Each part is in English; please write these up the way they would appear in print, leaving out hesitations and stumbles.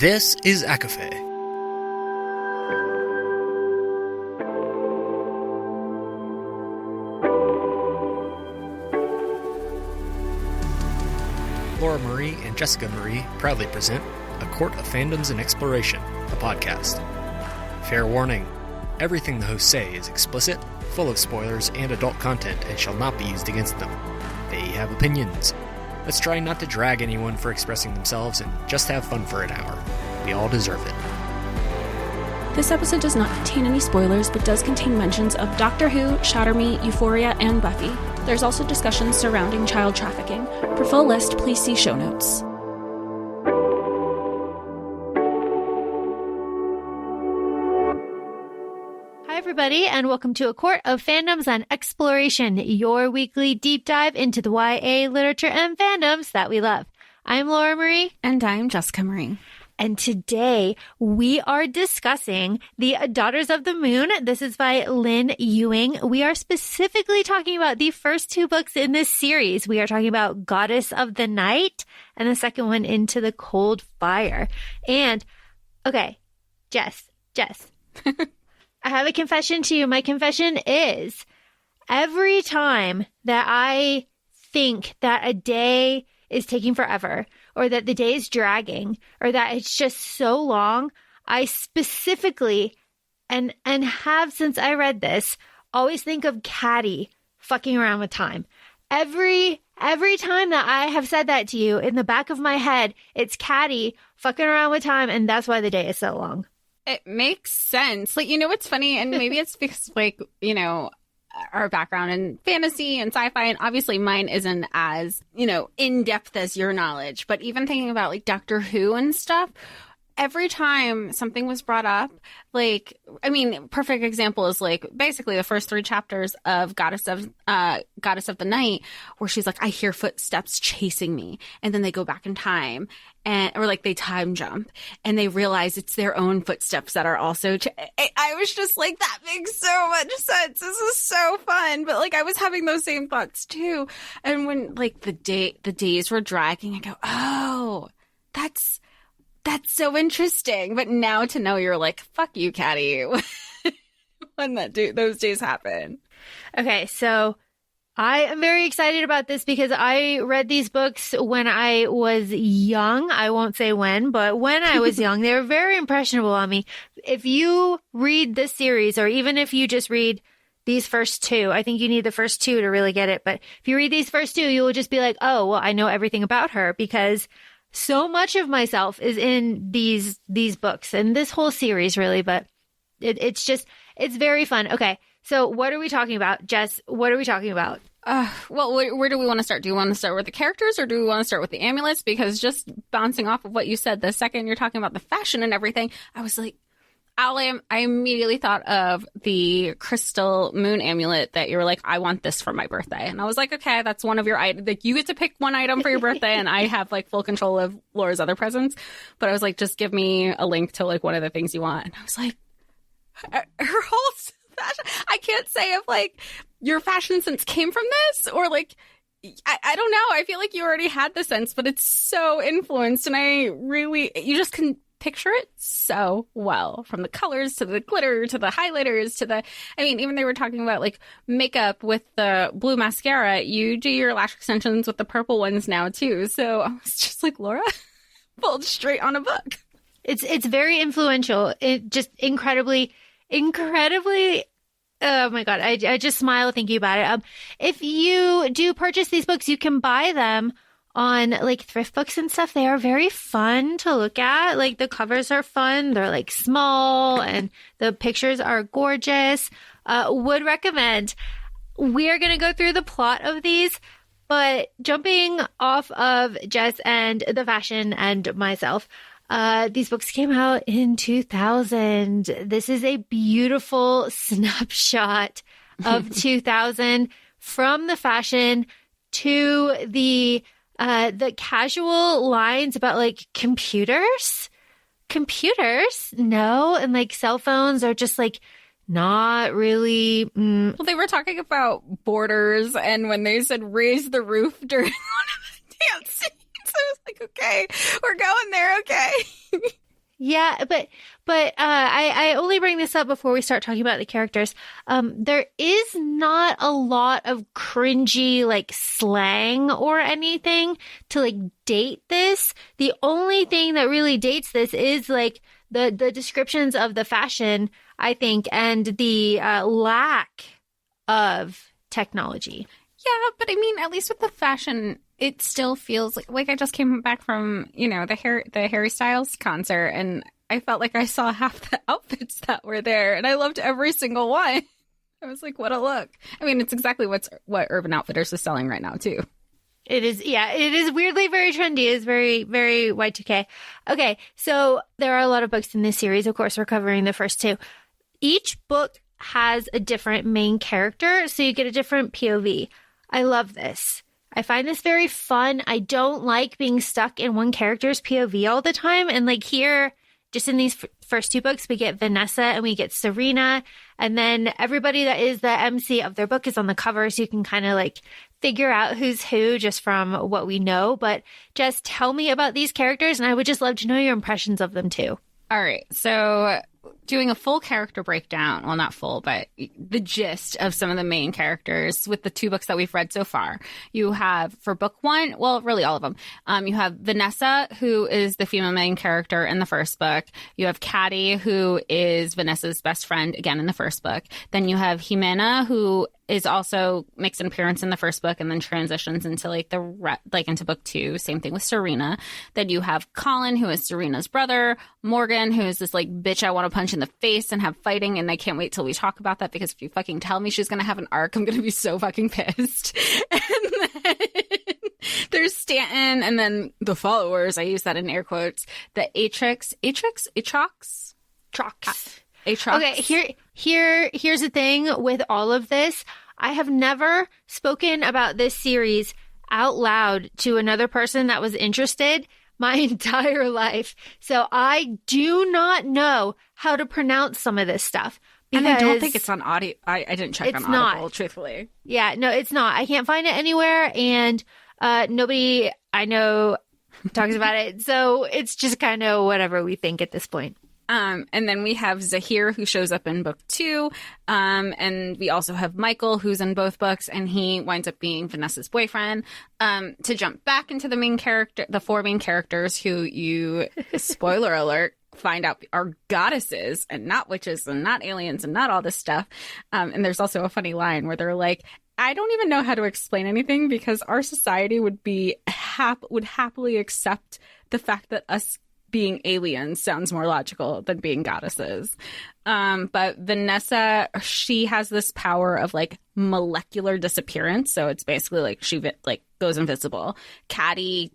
This is ACOFAE. Laura Marie and Jessica Marie proudly present A Court of Fandoms and Exploration, a podcast. Fair warning, everything the hosts say is explicit, full of spoilers and adult content and shall not be used against them. They have opinions. Let's try not to drag anyone for expressing themselves and just have fun for an hour. We all deserve it. This episode does not contain any spoilers, but does contain mentions of Doctor Who, Shatter Me, Euphoria, and Buffy. There's also discussions surrounding child trafficking. For full list, please see show notes. Hi, everybody, and welcome to A Court of Fandoms and Exploration, your weekly deep dive into the YA literature and fandoms that we love. I'm Laura Marie. And I'm Jessica Marie. And today we are discussing The Daughters of the Moon. This is by Lynn Ewing. We are specifically talking about the first two books in this series. We are talking about Goddess of the Night and the second one, Into the Cold Fire. And, okay, Jess, I have a confession to you. My confession is every time that I think that a day is taking forever, or that the day is dragging, or that it's just so long, I specifically, and have since I read this, always think of Catty fucking around with time. Every time that I have said that to you, in the back of my head, it's Catty fucking around with time, and that's why the day is so long. It makes sense. Like, you know what's funny? And maybe it's because, like, you know, our background in fantasy and sci-fi, and obviously mine isn't as, you know, in-depth as your knowledge, but even thinking about, like, Doctor Who and stuff, every time something was brought up, like, I mean, perfect example is, like, basically the first 3 chapters of Goddess of the Night, where she's like, I hear footsteps chasing me, and then they go back in time, or like they time jump, and they realize it's their own footsteps that are also I was just like, that makes so much sense. This is so fun. But, like, I was having those same thoughts too. And when, like, the days were dragging, I go, oh, that's so interesting. But now to know, you're like, fuck you, Catty, when those days happen. Okay, so I am very excited about this because I read these books when I was young. I won't say when, but when I was young, they were very impressionable on me. If you read this series, or even if you just read these first 2, I think you need the first 2 to really get it. But if you read these first 2, you will just be like, oh, well, I know everything about her, because so much of myself is in these books and this whole series, really. But it's very fun. Okay. So what are we talking about? Jess, what are we talking about? Well, where do we want to start? Do we want to start with the characters, or do we want to start with the amulets? Because just bouncing off of what you said, the second you're talking about the fashion and everything, I was like, I immediately thought of the crystal moon amulet that you were like, I want this for my birthday. And I was like, okay, that's one of your items. Like, you get to pick one item for your birthday, and I have, like, full control of Laura's other presents. But I was like, just give me a link to, like, one of the things you want. And I was like, her whole fashion, I can't say if, like, your fashion sense came from this, or, like, I don't know. I feel like you already had the sense, but it's so influenced, and you just can picture it so well, from the colors to the glitter to the highlighters to the, I mean, even they were talking about, like, makeup with the blue mascara. You do your lash extensions with the purple ones now too. So I was just like, Laura pulled straight on a book. It's very influential. It just incredibly. Oh my God. I just smile thinking about it. If you do purchase these books, you can buy them on, like, thrift books and stuff. They are very fun to look at. Like, the covers are fun. They're, like, small, and the pictures are gorgeous. Would recommend. We are going to go through the plot of these, but jumping off of Jess and the fashion and myself, these books came out in 2000. This is a beautiful snapshot of 2000, from the fashion to the casual lines about, like, computers, no, and, like, cell phones are just, like, not really. Well, they were talking about borders, and when they said raise the roof during one of the dance scenes, I was like, okay, we're going there, okay. Yeah, but I only bring this up before we start talking about the characters. There is not a lot of cringy like slang or anything to like date this. The only thing that really dates this is like the descriptions of the fashion, I think, and the lack of technology. Yeah, but I mean, at least with the fashion, it still feels like I just came back from, the Harry Styles concert, and I felt like I saw half the outfits that were there, and I loved every single one. I was like, what a look. I mean, it's exactly what Urban Outfitters is selling right now, too. It is, yeah, it is weirdly very trendy. It's very, very Y2K. Okay, so there are a lot of books in this series. Of course, we're covering the first two. Each book has a different main character, so you get a different POV. I love this. I find this very fun. I don't like being stuck in one character's POV all the time. And like here, just in these first two books, we get Vanessa and we get Serena. And then everybody that is the MC of their book is on the cover. So you can kind of like figure out who's who just from what we know. But just tell me about these characters. And I would just love to know your impressions of them too. All right. So doing a full character breakdown, well, not full, but the gist of some of the main characters with the two books that we've read so far. You have, for book one, well, really all of them, you have Vanessa, who is the female main character in the first book. You have Catty, who is Vanessa's best friend, again, in the first book. Then you have Jimena, who is also makes an appearance in the first book and then transitions into into book two. Same thing with Serena. Then you have Colin, who is Serena's brother. Morgan, who is this like bitch I want to punch in the face and have fighting, and I can't wait till we talk about that, because if you fucking tell me she's gonna have an arc, I'm gonna be so fucking pissed. And then there's Stanton, and then the followers, I use that in air quotes, the Atrox. Okay, here's the thing with all of this. I have never spoken about this series out loud to another person that was interested my entire life. So I do not know how to pronounce some of this stuff. And I don't think it's on audio. I didn't check on Audible, truthfully. Yeah, no, it's not. I can't find it anywhere, and nobody I know talks about it. So it's just kind of whatever we think at this point. And then we have Zahir, who shows up in book two. And we also have Michael, who's in both books, and he winds up being Vanessa's boyfriend. To jump back into the four main characters who you, spoiler alert, find out are goddesses and not witches and not aliens and not all this stuff. And there's also a funny line where they're like, I don't even know how to explain anything, because our society would happily accept the fact that us being aliens sounds more logical than being goddesses. But Vanessa, she has this power of like molecular disappearance. So it's basically like she like goes invisible. Catty,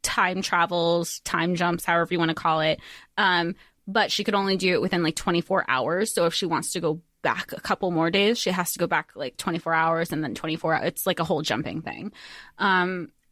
time travels, time jumps, however you want to call it. But she could only do it within like 24 hours. So if she wants to go back a couple more days, she has to go back like 24 hours and then 24 hours. It's like a whole jumping thing.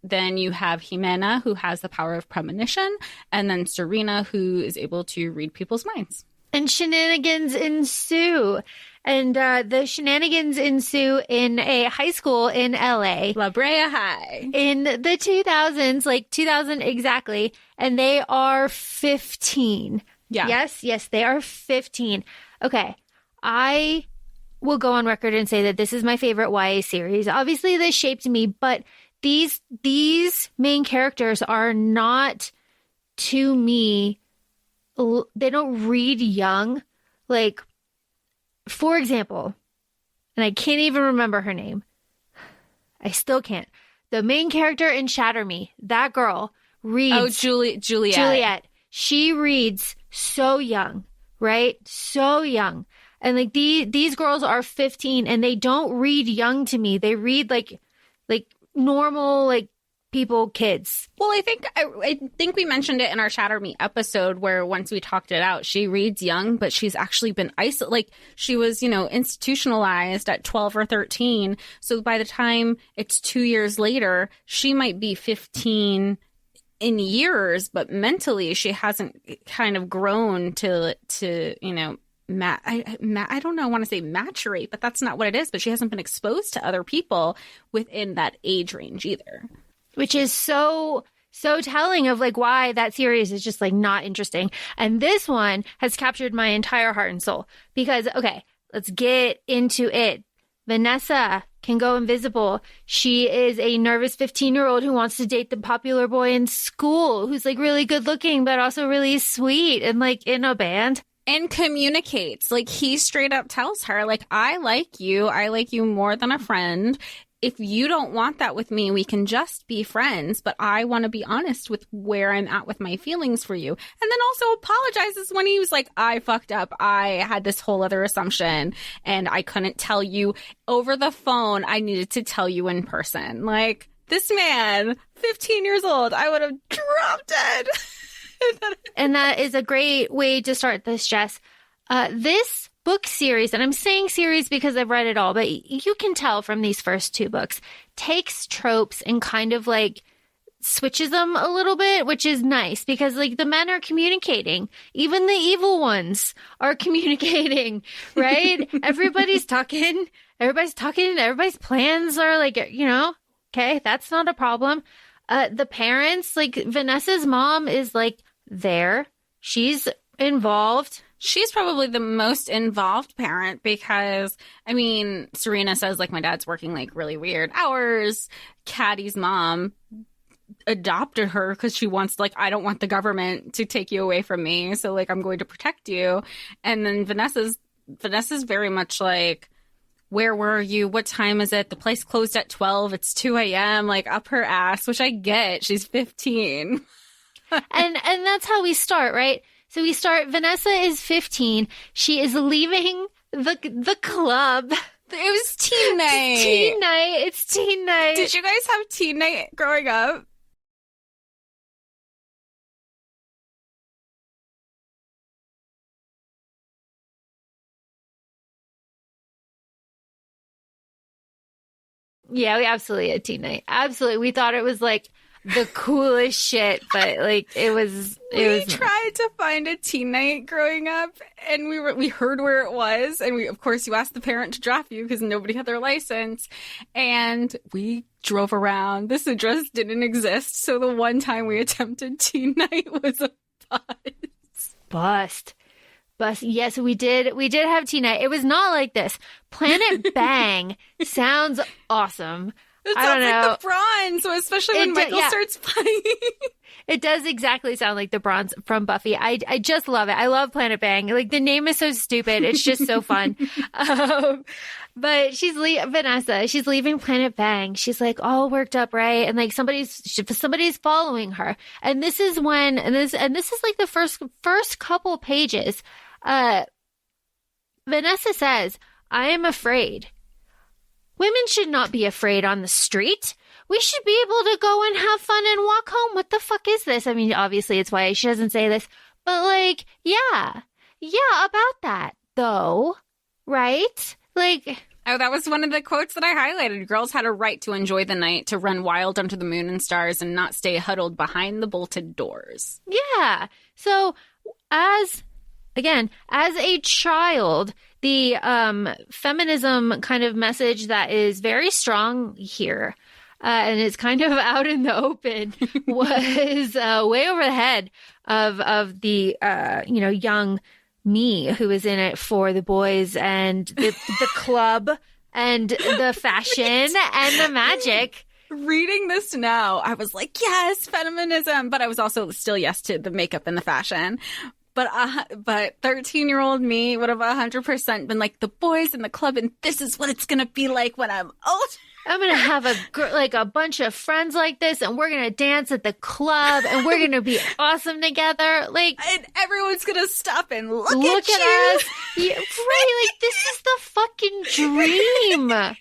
Then you have Jimena, who has the power of premonition, and then Serena, who is able to read people's minds. And shenanigans ensue. And the shenanigans ensue in a high school in LA. La Brea High. In the 2000s, like 2000 exactly. And they are 15. Yeah. Yes, they are 15. Okay. I will go on record and say that this is my favorite YA series. Obviously, this shaped me, but these main characters are not, to me, they don't read young. Like, for example, and I can't even remember her name. I still can't. The main character in Shatter Me, that girl reads. Oh, Juliet. She reads so young, right? So young. And like these girls are 15 and they don't read young to me. They read like normal, like people, kids. Well, I think we mentioned it in our Shatter Me episode, where once we talked it out, she reads young, but she's actually been isolated. Like she was, institutionalized at 12 or 13. So by the time it's 2 years later, she might be 15 in years, but mentally she hasn't kind of grown to I don't know, I want to say maturate, but that's not what it is. But she hasn't been exposed to other people within that age range either. Which is so so telling of like why that series is just like not interesting. And this one has captured my entire heart and soul because, okay, let's get into it. Vanessa can go invisible. She is a nervous 15-year-old who wants to date the popular boy in school who's like really good looking, but also really sweet and like in a band. And communicates. Like, he straight up tells her, like, I like you more than a friend. If you don't want that with me, we can just be friends, but I want to be honest with where I'm at with my feelings for you. And then also apologizes when he was like, I fucked up. I had this whole other assumption and I couldn't tell you over the phone. I needed to tell you in person. Like, this man, 15 years old, I would have dropped dead. And that is a great way to start this, Jess. This book series, and I'm saying series because I've read it all, but you can tell from these first two books, takes tropes and kind of like switches them a little bit, which is nice because like the men are communicating. Even the evil ones are communicating, right? Everybody's talking. Everybody's plans are like, you know, okay, that's not a problem. The parents, like Vanessa's mom is like there. She's involved. She's probably the most involved parent because, I mean, Serena says, like, my dad's working, like, really weird hours. Catty's mom adopted her because she wants, like, I don't want the government to take you away from me. So, like, I'm going to protect you. And then Vanessa's very much like, where were you? What time is it? The place closed at 12. It's 2 a.m. Like, up her ass, which I get. She's 15. and that's how we start, right? So we start, Vanessa is 15. She is leaving the club. It was teen night. It's teen night. Did you guys have teen night growing up? Yeah, we absolutely had teen night. Absolutely. We thought it was like the coolest shit, but like it was. We tried to find a teen night growing up, and we heard where it was, and of course you asked the parent to drop you because nobody had their license, and we drove around. This address didn't exist, so the one time we attempted teen night was a bust. Yes, we did have teen night. It was not like this. Planet Bang sounds awesome. It I don't sounds know. like the Bronze, so especially when Michael starts playing. It does exactly sound like the Bronze from Buffy. I just love it. I love Planet Bang. Like, the name is so stupid. It's just so fun. But Vanessa, she's leaving Planet Bang. She's like all worked up, right? And like somebody's following her. And this is when, and this is like the first couple pages. Vanessa says, I am afraid. Women should not be afraid on the street. We should be able to go and have fun and walk home. What the fuck is this? I mean, obviously it's why she doesn't say this, but like, yeah, about that though, right? Like, oh, that was one of the quotes that I highlighted. Girls had a right to enjoy the night, to run wild under the moon and stars and not stay huddled behind the bolted doors. Yeah. So as a child, the feminism kind of message that is very strong here and is kind of out in the open was way over the head of the young me who was in it for the boys and the club and the fashion and the magic. Reading this now, I was like, yes, feminism, but I was also still yes to the makeup and the fashion. But 13-year-old me would have 100% been like, the boys in the club, and this is what it's going to be like when I'm old. I'm going to have a bunch of friends like this, and we're going to dance at the club, and we're going to be awesome together. Like, and everyone's going to stop and look at us. Yeah, right, like, this is the fucking dream.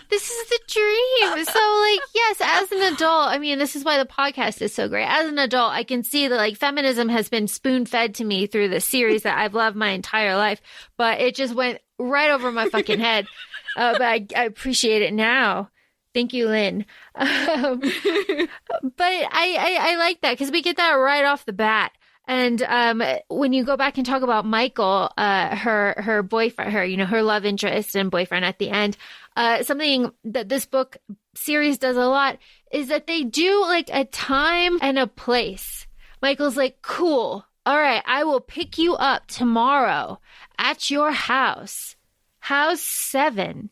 This is the dream. So, like, yes, as an adult, I mean, this is why the podcast is so great. As an adult, I can see that, like, feminism has been spoon-fed to me through this series that I've loved my entire life, but it just went right over my fucking head. But I appreciate it now. Thank you, Lynn. But I like that because we get that right off the bat. And when you go back and talk about Michael, her boyfriend, her love interest and boyfriend at the end, something that this book series does a lot is that they do like a time and a place. Michael's like, cool. All right, I will pick you up tomorrow at your house. House 7.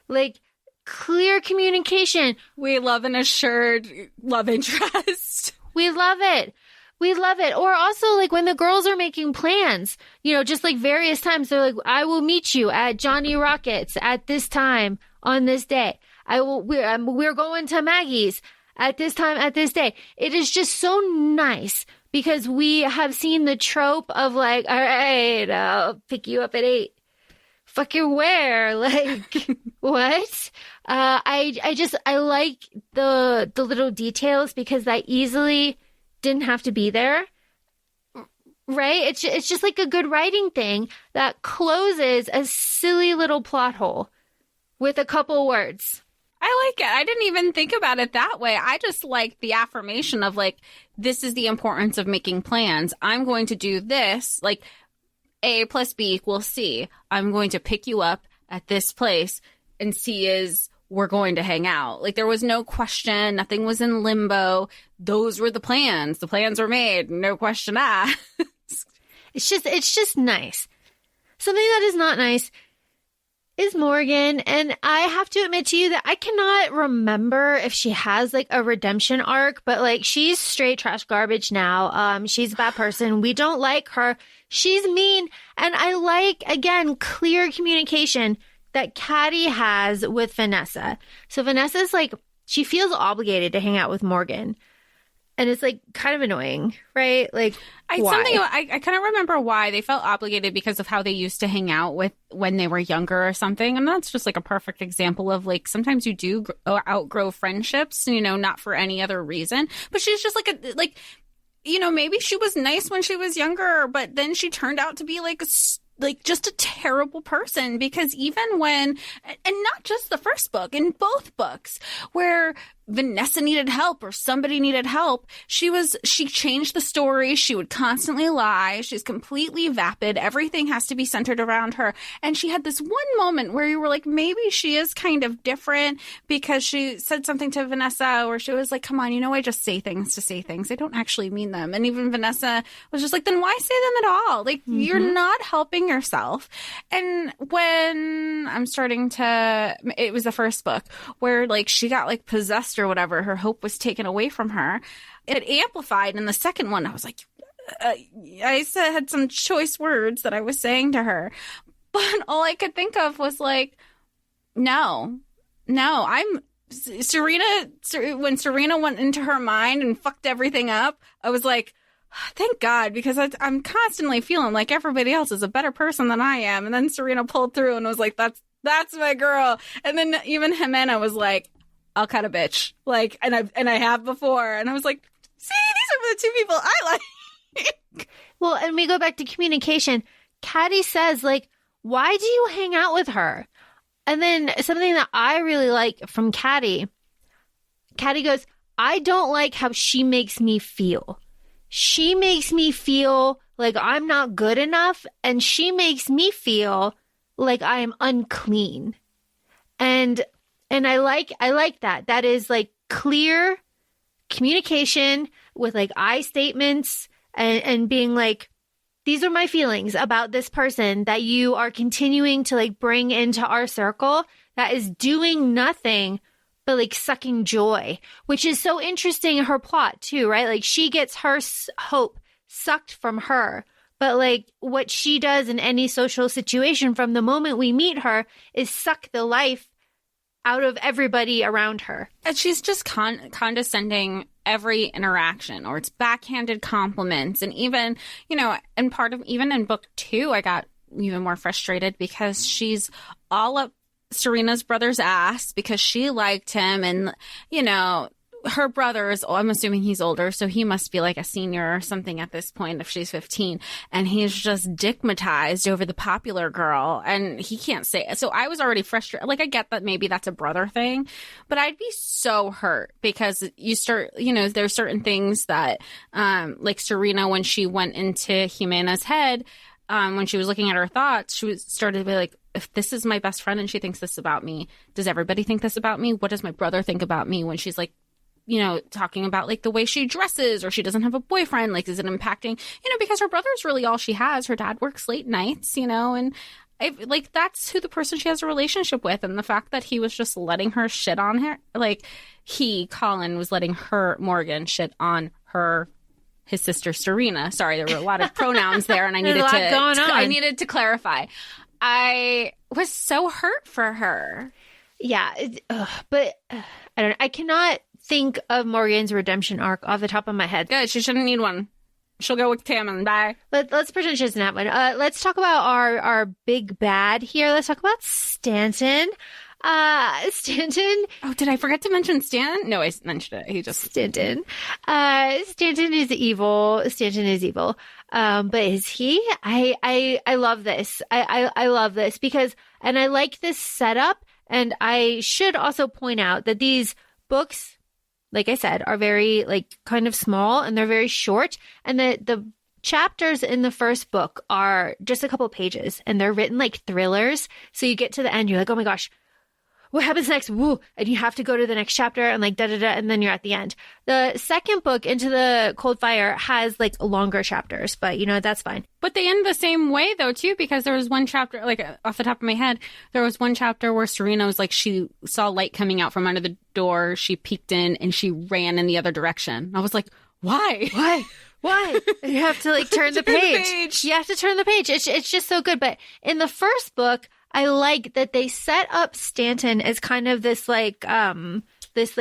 Like, clear communication. We love an assured love interest. We love it. We love it. Or also, like, when the girls are making plans, just like various times, they're like, I will meet you at Johnny Rockets at this time on this day. We're going to Maggie's at this time, at this day. It is just so nice because we have seen the trope of like, all right, I'll pick you up at 8. Fucking where? Like, what? I like the little details because that easily didn't have to be there, right? It's just like a good writing thing that closes a silly little plot hole with a couple words. I like it. I didn't even think about it that way. I just like the affirmation of like, this is the importance of making plans. I'm going to do this, like A plus B equals C. I'm going to pick you up at this place, and C is we're going to hang out. Like, there was no question. Nothing was in limbo. Those were the plans. The plans were made. No question asked. It's just nice. Something that is not nice is Morgan. And I have to admit to you that I cannot remember if she has like a redemption arc, but like she's straight trash garbage now. She's a bad person. We don't like her. She's mean. And I like, again, clear communication that Catty has with Vanessa. So Vanessa's like, she feels obligated to hang out with Morgan. And it's like kind of annoying, right? Like, why? I kind of remember why they felt obligated because of how they used to hang out with when they were younger or something. And that's just like a perfect example of like, sometimes you do outgrow friendships, not for any other reason. But she's just like, maybe she was nice when she was younger, but then she turned out to be like just a terrible person, because even when, and not just the first book, in both books where Vanessa needed help or somebody needed help, she changed the story. She would constantly lie. She's completely vapid. Everything has to be centered around her. And she had this one moment where you were like, maybe she is kind of different because she said something to Vanessa where she was like, come on, I just say things to say things. I don't actually mean them. And even Vanessa was just like, then why say them at all? Like, you're not helping yourself. And when it was the first book where like she got like possessed or whatever, her hope was taken away from her. It amplified in the second one. I was like, I had some choice words that I was saying to her, but all I could think of was like, no, Serena. When Serena went into her mind and fucked everything up, I was like, thank God, because I'm constantly feeling like everybody else is a better person than I am. And then Serena pulled through and was like, that's my girl. And then even Jimena was like, I'll cut a bitch. Like, and I have before. And I was like, see, these are the two people I like. Well, and we go back to communication. Catty says, like, why do you hang out with her? And then something that I really like from Catty goes, I don't like how she makes me feel. She makes me feel like I'm not good enough, and she makes me feel like I am unclean. And I like that. That is like clear communication with like I statements and being like, these are my feelings about this person that you are continuing to like bring into our circle that is doing nothing but like sucking joy, which is so interesting in her plot too, right? Like she gets her hope sucked from her. But like what she does in any social situation from the moment we meet her is suck the life out of everybody around her. And she's just condescending every interaction, or it's backhanded compliments. And even, and part of, even in book 2, I got even more frustrated because she's all up Serena's brother's ass because she liked him. And, her brother is, I'm assuming he's older, so he must be like a senior or something at this point if she's 15. And he's just dickmatized over the popular girl, and he can't say it. So I was already frustrated. Like, I get that maybe that's a brother thing, but I'd be so hurt because you start, there's certain things that, like Serena, when she went into Jimena's head, when she was looking at her thoughts, she started to be like, if this is my best friend and she thinks this about me, does everybody think this about me? What does my brother think about me? When she's like, talking about like the way she dresses, or she doesn't have a boyfriend, like, is it impacting, because her brother's really all she has. Her dad works late nights, and that's who the person she has a relationship with. And the fact that he was just letting her shit on her, like Colin was letting her, Morgan, shit on his sister Serena. Sorry, there were a lot of pronouns there, and I needed to clarify. I was so hurt for her. Yeah, but I cannot think of Morgan's redemption arc off the top of my head. Good, she shouldn't need one. She'll go with Tamlin. Bye. Let's pretend she doesn't have one. Let's talk about our big bad here. Let's talk about Stanton. Stanton. Oh, did I forget to mention Stan? No, I mentioned it. Stanton. Stanton is evil. But is he? I love this. I love this because, and I like this setup. And I should also point out that these books, like I said, are very kind of small, and they're very short. And the chapters in the first book are just a couple of pages, and they're written like thrillers. So you get to the end, you're like, oh my gosh, what happens next? Woo! And you have to go to the next chapter and and then you're at the end. The second book, Into the Cold Fire, has longer chapters, but that's fine. But they end the same way though too, because there was one chapter, off the top of my head, there was one chapter where Serena was she saw light coming out from under the door, she peeked in, and she ran in the other direction. I was like, why? Why? You have to turn the page. You have to turn the page. It's just so good. But in the first book, I like that they set up Stanton as kind of this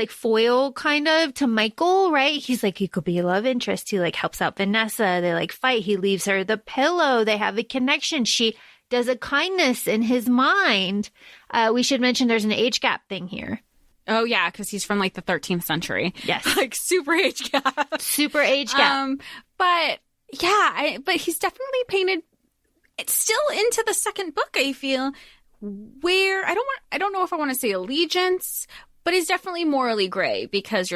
foil kind of to Michael, right? He's he could be a love interest. He helps out Vanessa. They fight. He leaves her the pillow. They have a connection. She does a kindness in his mind. We should mention there's an age gap thing here. Oh yeah, because he's from the 13th century. Yes, super age gap. Super age gap. But yeah, but he's definitely painted. It's still into the second book, I feel, where I don't know if I want to say allegiance, but he's definitely morally gray because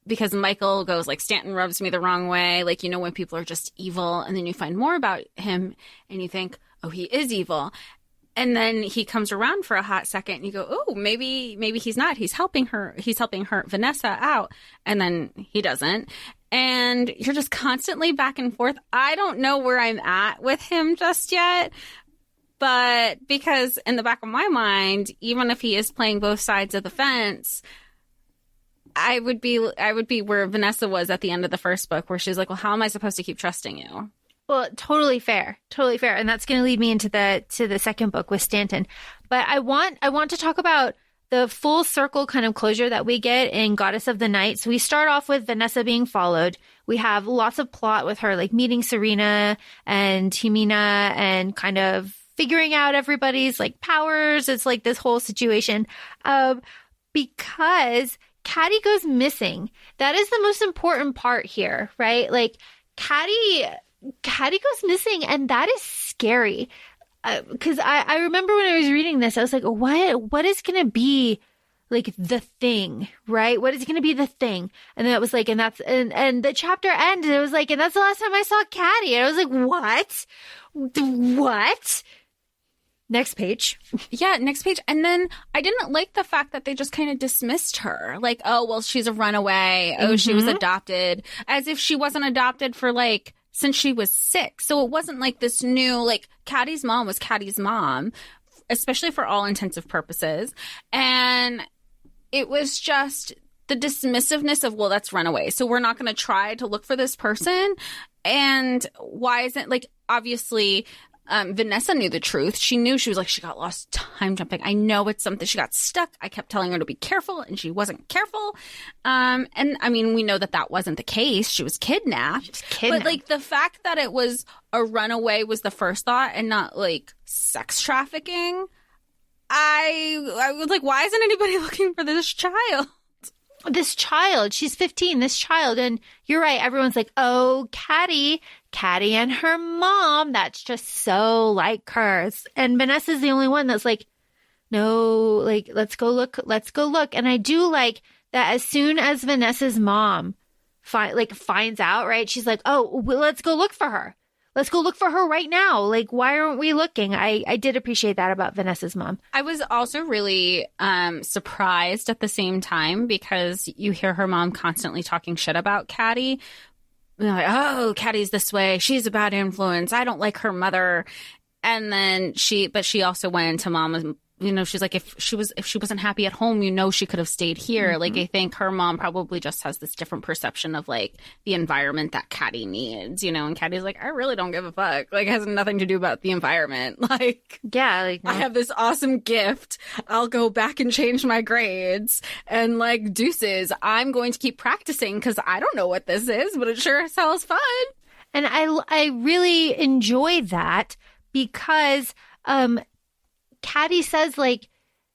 because Michael goes Stanton rubs me the wrong way. When people are just evil, and then you find more about him and you think, oh, he is evil. And then he comes around for a hot second and you go, oh, maybe he's not. He's helping her Vanessa out. And then he doesn't. And you're just constantly back and forth. I don't know where I'm at with him just yet. But because in the back of my mind, even if he is playing both sides of the fence, I would be where Vanessa was at the end of the first book, where she's like, well, how am I supposed to keep trusting you? Well, totally fair. And that's going to lead me into the second book with Stanton. But I want to talk about the full circle kind of closure that we get in Goddess of the Night. So we start off with Vanessa being followed. We have lots of plot with her, meeting Serena and Jimena and kind of figuring out everybody's powers. It's this whole situation because Catty goes missing. That is the most important part here, right? Catty goes missing, and that is scary. Because I remember when I was reading this, I was like, what is going to be the thing, right? What is going to be the thing? And then it was and the chapter ended. It was and that's the last time I saw Catty. And I was like, what? Next page. Yeah, next page. And then I didn't like the fact that they just kind of dismissed her. Oh, well, she's a runaway. Oh, she was adopted. As if she wasn't adopted for since she was 6. So it wasn't this new, Catty's mom was Catty's mom, especially for all intensive purposes. And it was just the dismissiveness of, well, that's runaway. So we're not going to try to look for this person. And why isn't, obviously, Vanessa knew the truth. She knew. She was she got lost time jumping. I know it's something. She got stuck. I kept telling her to be careful, and she wasn't careful. And I mean, we know that wasn't the case. She was kidnapped. But the fact that it was a runaway was the first thought, and not sex trafficking. I was why isn't anybody looking for this child? this child, she's 15, this child. And you're right. Everyone's like, oh, Catty and her mom. That's just so like hers. And Vanessa's the only one that's like, no, like, let's go look. And I do like that as soon as Vanessa's mom finds out, right? She's like, oh, well, let's go look for her. Let's go look for her right now. Like, why aren't we looking? I did appreciate that about Vanessa's mom. I was also really surprised at the same time because you hear her mom constantly talking shit about Catty. Like, oh, Catty's this way. She's a bad influence. I don't like her mother. And then she also went into Mama's, she's like, if she wasn't happy at home, she could have stayed here. Mm-hmm. Like, I think her mom probably just has this different perception of like the environment that Catty needs, and Catty's like, I really don't give a fuck. Like, it has nothing to do about the environment. Like, yeah, like, no. I have this awesome gift. I'll go back and change my grades and like deuces. I'm going to keep practicing because I don't know what this is, but it sure sounds fun. And I really enjoy that because, Catty says, like,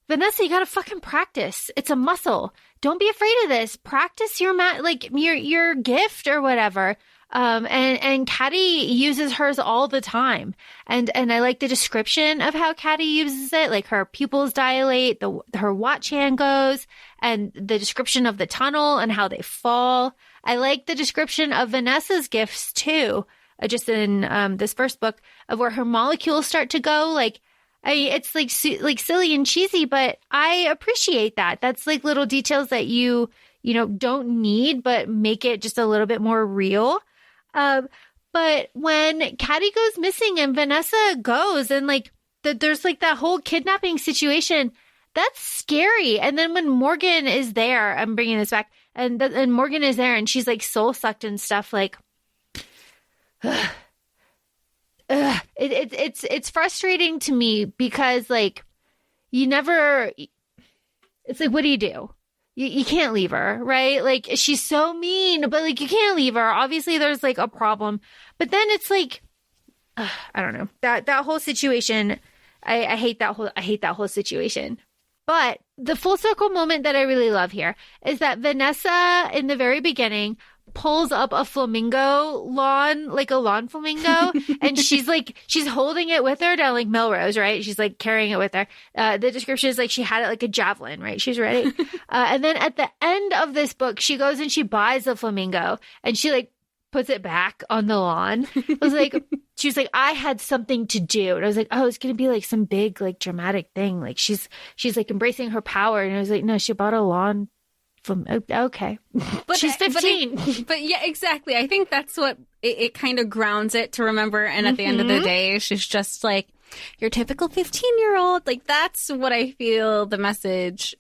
Vanessa, you gotta fucking practice. It's a muscle. Don't be afraid of this. Practice your gift or whatever. And Catty uses hers all the time. And I like the description of how Catty uses it. Like, her pupils dilate, her watch hand goes, and the description of the tunnel and how they fall. I like the description of Vanessa's gifts too. Just in this first book of where her molecules start to go, like, it's like silly and cheesy, but I appreciate that. That's like little details that you don't need, but make it just a little bit more real. But when Catty goes missing and Vanessa goes and like there's like that whole kidnapping situation, that's scary. And then when Morgan is there, I'm bringing this back, and Morgan is there and she's like soul sucked and stuff, like, it's frustrating to me because like it's like, what do? You can't leave her, right? Like, she's so mean, but like, you can't leave her. Obviously there's like a problem, but then it's like, I don't know, that whole situation. I hate that whole situation. But the full circle moment that I really love here is that Vanessa in the very beginning pulls up a flamingo lawn, like a lawn flamingo, and she's holding it with her down like Melrose, right? She's like carrying it with her. The description is like she had it like a javelin, right? She's ready. And then at the end of this book, she goes and she buys a flamingo and she like puts it back on the lawn. She was like, I had something to do. And I was like, oh, it's going to be like some big, like dramatic thing. Like she's like embracing her power. And I was like, no, she bought a lawn. Okay. But she's 15. But yeah, exactly. I think that's what it kind of grounds it to remember. And at the end of the day, she's just like your typical 15-year-old. Like, that's what I feel the message,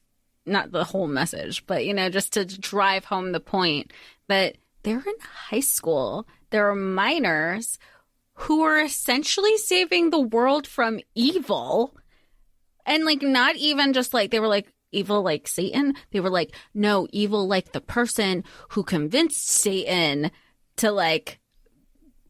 not the whole message, but, just to drive home the point that they're in high school. There are minors who are essentially saving the world from evil. And like, not even just like, they were like, evil like Satan. They were like, no, evil like the person who convinced Satan to like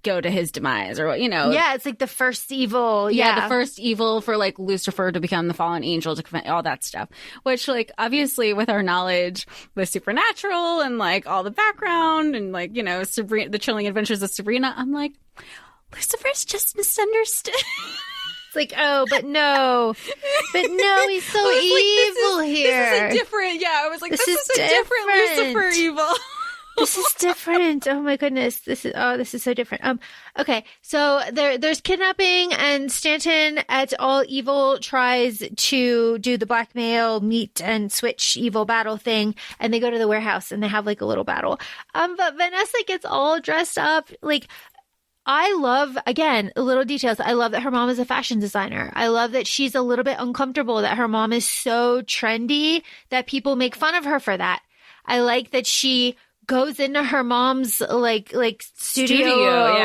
go to his demise, or Yeah, it's like the first evil. Yeah, the first evil for like Lucifer to become the fallen angel, to prevent all that stuff. Which, like, obviously with our knowledge with supernatural and like all the background and like, Sabrina, the Chilling Adventures of Sabrina, I'm like, Lucifer's just misunderstood. It's like, oh, but no, he's so evil here. This is a different, I was like, this is a different Lucifer evil. This is different. Oh my goodness. This is so different. Okay. So there's kidnapping, and Stanton et al. Evil tries to do the blackmail, meet and switch evil battle thing. And they go to the warehouse and they have like a little battle. But Vanessa gets all dressed up. Like, I love, again, little details. I love that her mom is a fashion designer. I love that she's a little bit uncomfortable, that her mom is so trendy that people make fun of her for that. I like that she goes into her mom's like studio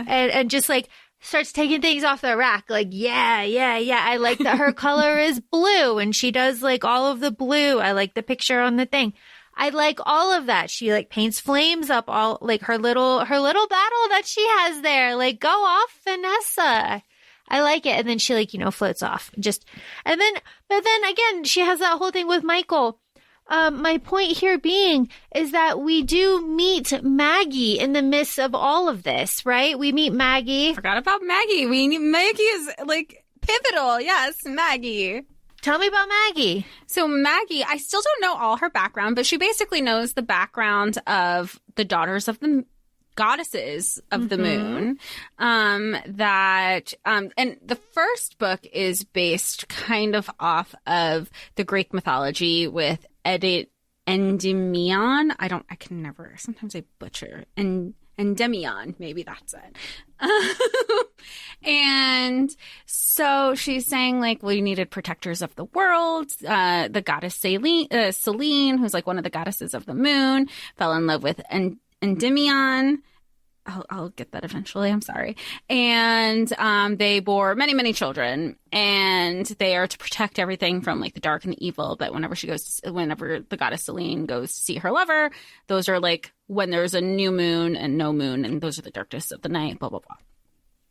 and just like starts taking things off the rack. Like, yeah. I like that her color is blue and she does like all of the blue. I like the picture on the thing. I like all of that. She like paints flames up all like her little battle that she has there. Like, go off, Vanessa. I like it. And then she like, floats off. But then again, she has that whole thing with Michael. my point here being is that we do meet Maggie in the midst of all of this, right? We meet Maggie. Forgot about Maggie. Maggie is like pivotal. Yes, Maggie. Tell me about Maggie. So Maggie, I still don't know all her background, but she basically knows the background of the daughters of the goddesses of the moon. And the first book is based kind of off of the Greek mythology with Endymion. Sometimes I butcher. Endymion, maybe that's it. And so she's saying, like, well, you needed protectors of the world. The goddess Selene, who's like one of the goddesses of the moon, fell in love with Endymion. I'll get that eventually. I'm sorry. And they bore many, many children, and they are to protect everything from like the dark and the evil. But whenever the goddess Selene goes to see her lover, those are like when there's a new moon and no moon, and those are the darkness of the night, blah, blah, blah.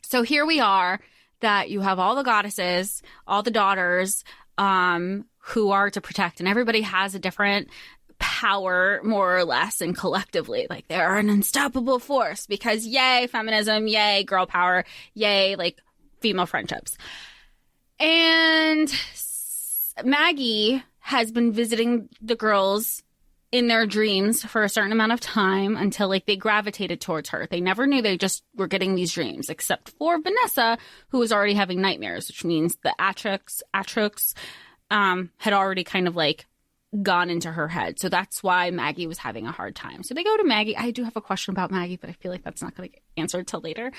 So here we are, that you have all the goddesses, all the daughters who are to protect, and everybody has a different power, more or less, and collectively, like, they're an unstoppable force because yay feminism, yay girl power, yay like female friendships. And Maggie has been visiting the girls in their dreams for a certain amount of time until like they gravitated towards her. They never knew, they just were getting these dreams, except for Vanessa, who was already having nightmares, which means the Atrux had already kind of like gone into her head. So that's why Maggie was having a hard time. So they go to Maggie. I do have a question about Maggie, but I feel like that's not going to get answered till later.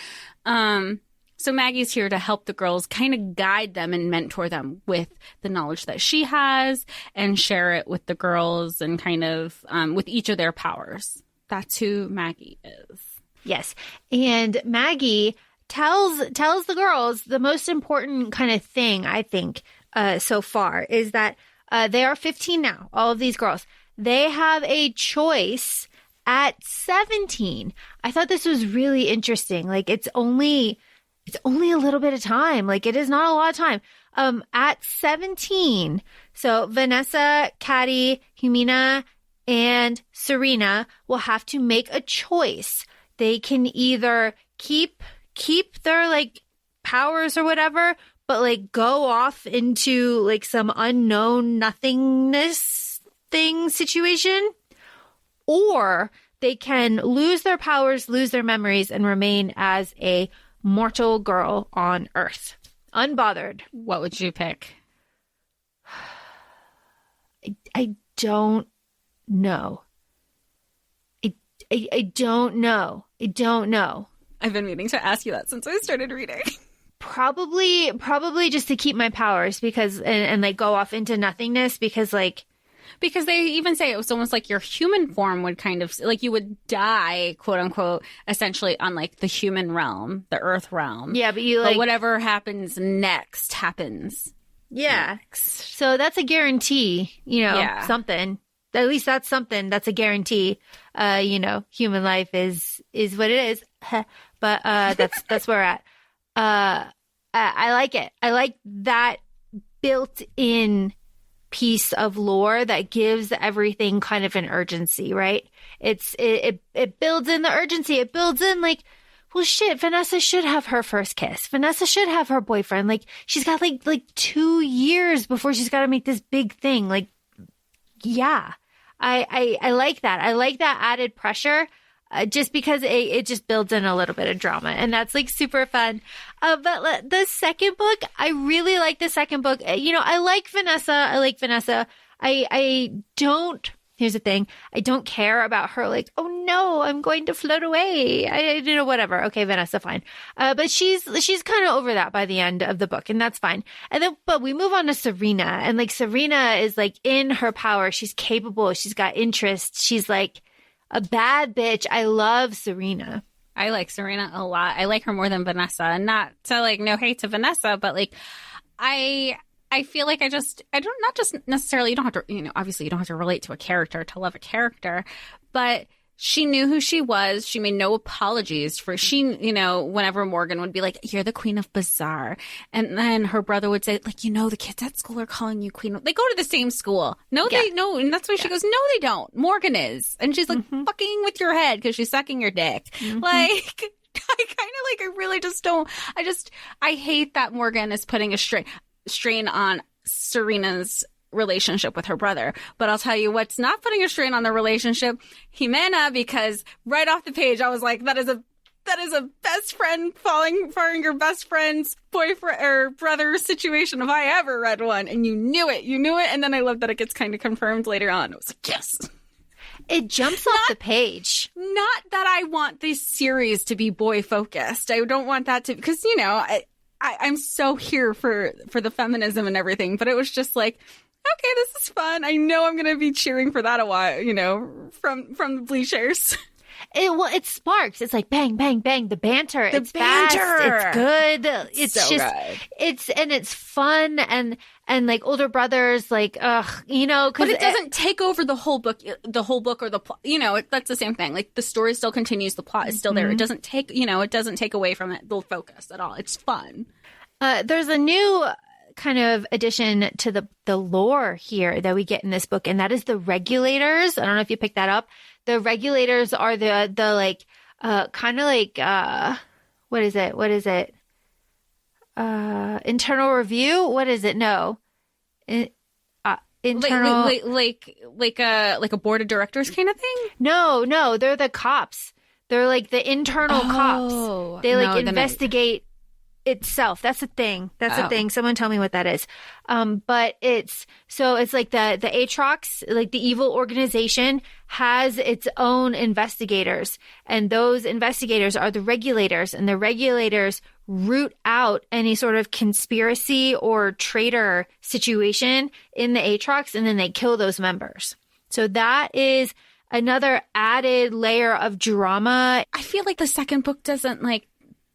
So Maggie's here to help the girls, kind of guide them and mentor them with the knowledge that she has and share it with the girls and kind of with each of their powers. That's who Maggie is. Yes. And Maggie tells the girls the most important kind of thing, I think, so far is that they are 15 now, all of these girls. They have a choice at 17. I thought this was really interesting. Like, it's only a little bit of time. Like, it is not a lot of time. At 17, so Vanessa, Catty, Humina, and Serena will have to make a choice. They can either keep their like powers or whatever, but like go off into like some unknown nothingness situation, or they can lose their powers, lose their memories, and remain as a mortal girl on Earth, unbothered. What would you pick? I don't know. I don't know. I don't know. I've been meaning to ask you that since I started reading. Probably just to keep my powers because and like go off into nothingness because they even say it was almost like your human form would kind of like you would die, quote unquote, essentially on like the human realm, the earth realm. Yeah, but whatever happens next happens. Yeah. Next. So that's a guarantee, something. At least that's something. That's a guarantee. Human life is what it is. But that's where we're at. I like it. I like that built-in piece of lore that gives everything kind of an urgency, right? It builds in the urgency. It builds in like, well, shit, Vanessa should have her first kiss. Vanessa should have her boyfriend. Like, she's got like 2 years before she's got to make this big thing. Like, yeah, I like that. I like that added pressure. Just because it just builds in a little bit of drama, and that's like super fun. But the second book, I really like the second book. I like Vanessa. I don't. Here's the thing. I don't care about her. Like, oh no, I'm going to float away. Whatever. Okay, Vanessa, fine. But she's kind of over that by the end of the book, and that's fine. And then, but we move on to Serena, and like Serena is like in her power. She's capable. She's got interest. She's like a bad bitch. I love Serena. I like Serena a lot. I like her more than Vanessa. And not to like no hate to Vanessa, but like I feel like not just necessarily, you don't have to, obviously you don't have to relate to a character to love a character, but she knew who she was. She made no apologies for whenever Morgan would be like, you're the queen of bizarre. And then her brother would say, like, the kids at school are calling you queen. They go to the same school. No, they no. And that's why she goes, no, they don't. Morgan is. And she's like, fucking with your head because she's sucking your dick. Like, I really just don't. I hate that Morgan is putting a strain on Serena's relationship with her brother. But I'll tell you what's not putting a strain on the relationship, Jimena, because right off the page I was like, that is a best friend falling for your best friend's boyfriend or brother situation if I ever read one. And you knew it. And then I love that it gets kind of confirmed later on. It was like, yes. It jumps off the page. Not that I want this series to be boy focused. I don't want that to, because I'm so here for the feminism and everything, but it was just like, okay, this is fun. I know I'm going to be cheering for that a while, from the bleachers. It sparks. It's like bang, bang, bang. The banter. It's fast. It's good. It's so just good. It's fun and like older brothers, like but it doesn't take over the whole book or the plot. That's the same thing. Like the story still continues. The plot is still there. It doesn't take away from it the focus at all. It's fun. There's a new kind of addition to the lore here that we get in this book, and that is the regulators. I don't know if you picked that up. The regulators are the like kind of like what is it? Internal review? What is it? No. Internal like a board of directors kind of thing? No, they're the cops. They're like the internal cops. They investigate itself. That's a thing. Someone tell me what that is. But it's like the Atrox, like the evil organization, has its own investigators, and those investigators are the regulators, and the regulators root out any sort of conspiracy or traitor situation in the Atrox, and then they kill those members. So that is another added layer of drama. I feel like the second book doesn't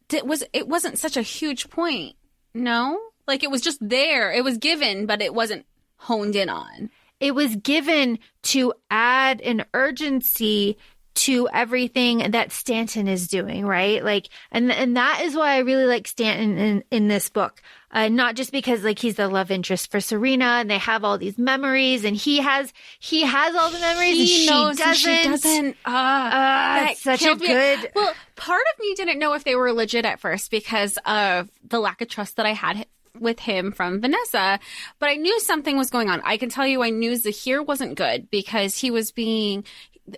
it wasn't such a huge point. No? Like it was just there. It was given, but it wasn't honed in on. It was given to add an urgency to everything that Stanton is doing, right? Like, and that is why I really like Stanton in this book. Not just because like he's the love interest for Serena and they have all these memories and he has all the memories and she doesn't. It's such a good. Well, part of me didn't know if they were legit at first because of the lack of trust that I had with him from Vanessa, but I knew something was going on. I can tell you I knew Zahir wasn't good because he was being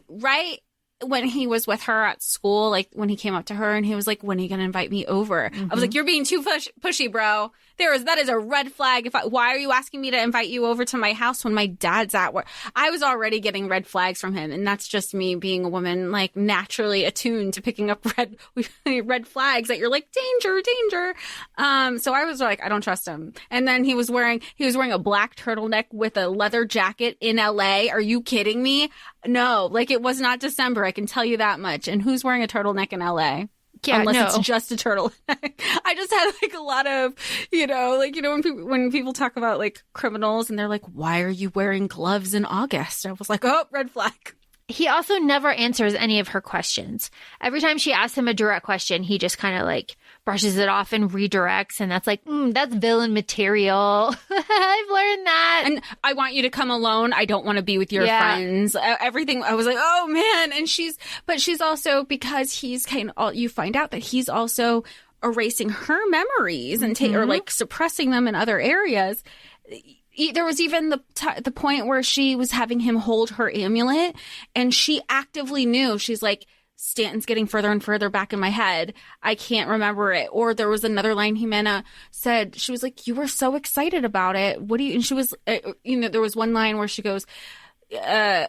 right when he was with her at school, like when he came up to her and he was like, when are you going to invite me over? I was like, you're being too pushy, bro. That is a red flag. Why are you asking me to invite you over to my house when my dad's at work? I was already getting red flags from him. And that's just me being a woman, like naturally attuned to picking up red flags that you're like, danger. So I was like, I don't trust him. And then he was wearing a black turtleneck with a leather jacket in LA. Are you kidding me? No, like it was not December. I can tell you that much. And who's wearing a turtleneck in LA? Yeah, unless it's just a turtleneck. I just had like a lot of, when people talk about like criminals and they're like, why are you wearing gloves in August? I was like, oh, red flag. He also never answers any of her questions. Every time she asks him a direct question, he just kind of like brushes it off and redirects. And that's like, that's villain material. I've learned that. And I want you to come alone. I don't want to be with your friends. Everything. I was like, oh man. And she's also, because he's you find out that he's also erasing her memories and or like suppressing them in other areas. There was even the point where she was having him hold her amulet and she actively knew. She's like, Stanton's getting further and further back in my head. I can't remember it. Or there was another line Jimena said. She was like, you were so excited about it. And she was, there was one line where she goes, did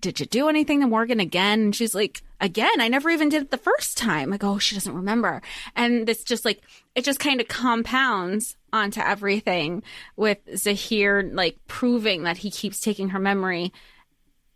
you do anything to Morgan again? And she's like, again, I never even did it the first time. Like, oh, she doesn't remember. And it's just like, it just kind of compounds onto everything with Zahir, like proving that he keeps taking her memory.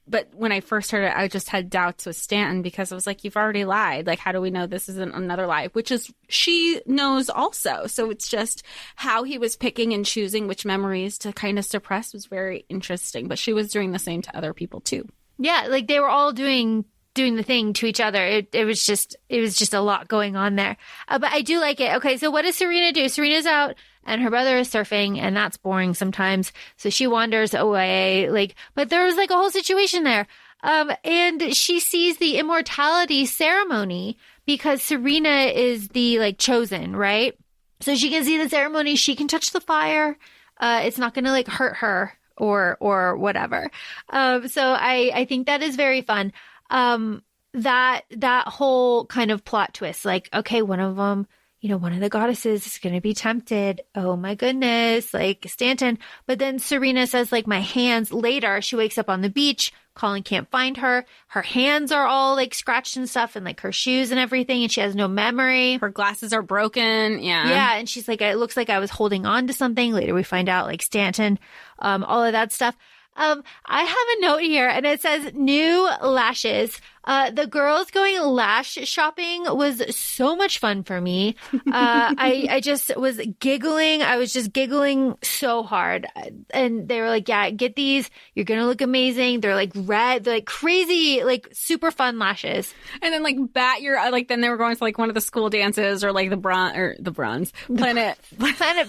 But when I first heard it, I just had doubts with Stanton because I was like, you've already lied. Like, how do we know this isn't another lie? Which is, she knows also. So it's just how he was picking and choosing which memories to kind of suppress was very interesting. But she was doing the same to other people too. Yeah, like they were all doing the thing to each other. It was just a lot going on there. But I do like it. Okay, so what does Serena do? Serena's out and her brother is surfing, and that's boring sometimes. So she wanders away, but there was like a whole situation there. And she sees the immortality ceremony because Serena is the chosen, right? So she can see the ceremony. She can touch the fire. It's not going to hurt her or whatever. So I think that is very fun. That whole kind of plot twist, okay, one of them, one of the goddesses is going to be tempted. Oh my goodness, Stanton. But then Serena says, my hands, later, she wakes up on the beach. Colin can't find her. Her hands are all scratched and stuff, and her shoes and everything, and she has no memory. Her glasses are broken. Yeah. Yeah. And she's it looks like I was holding on to something. Later we find out Stanton, all of that stuff. I have a note here and it says new lashes. The girls going lash shopping was so much fun for me. I just was giggling. I was just giggling so hard. And they were like, yeah, get these. You're going to look amazing. They're red. They're crazy, super fun lashes. And then then they were going to one of the school dances or the bronze Planet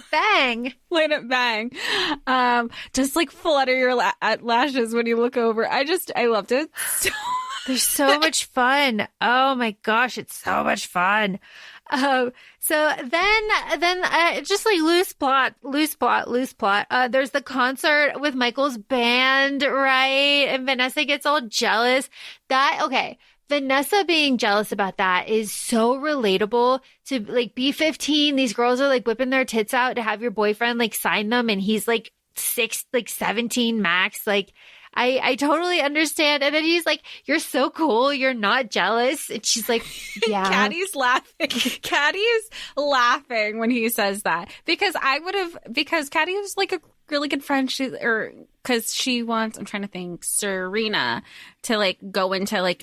Bang. Planet Bang. Just flutter your lashes when you look over. I loved it. They're so much fun. Oh my gosh, it's so much fun. So then just loose plot. There's the concert with Michael's band, right? And Vanessa gets all jealous. Vanessa being jealous about that is so relatable to be 15. These girls are whipping their tits out to have your boyfriend sign them, and he's 17 max. I totally understand. And then he's you're so cool. You're not jealous. And she's yeah. Catty's laughing. Catty's laughing when he says that because Catty was a really good friend. Because she wants, I'm trying to think, Serena to go into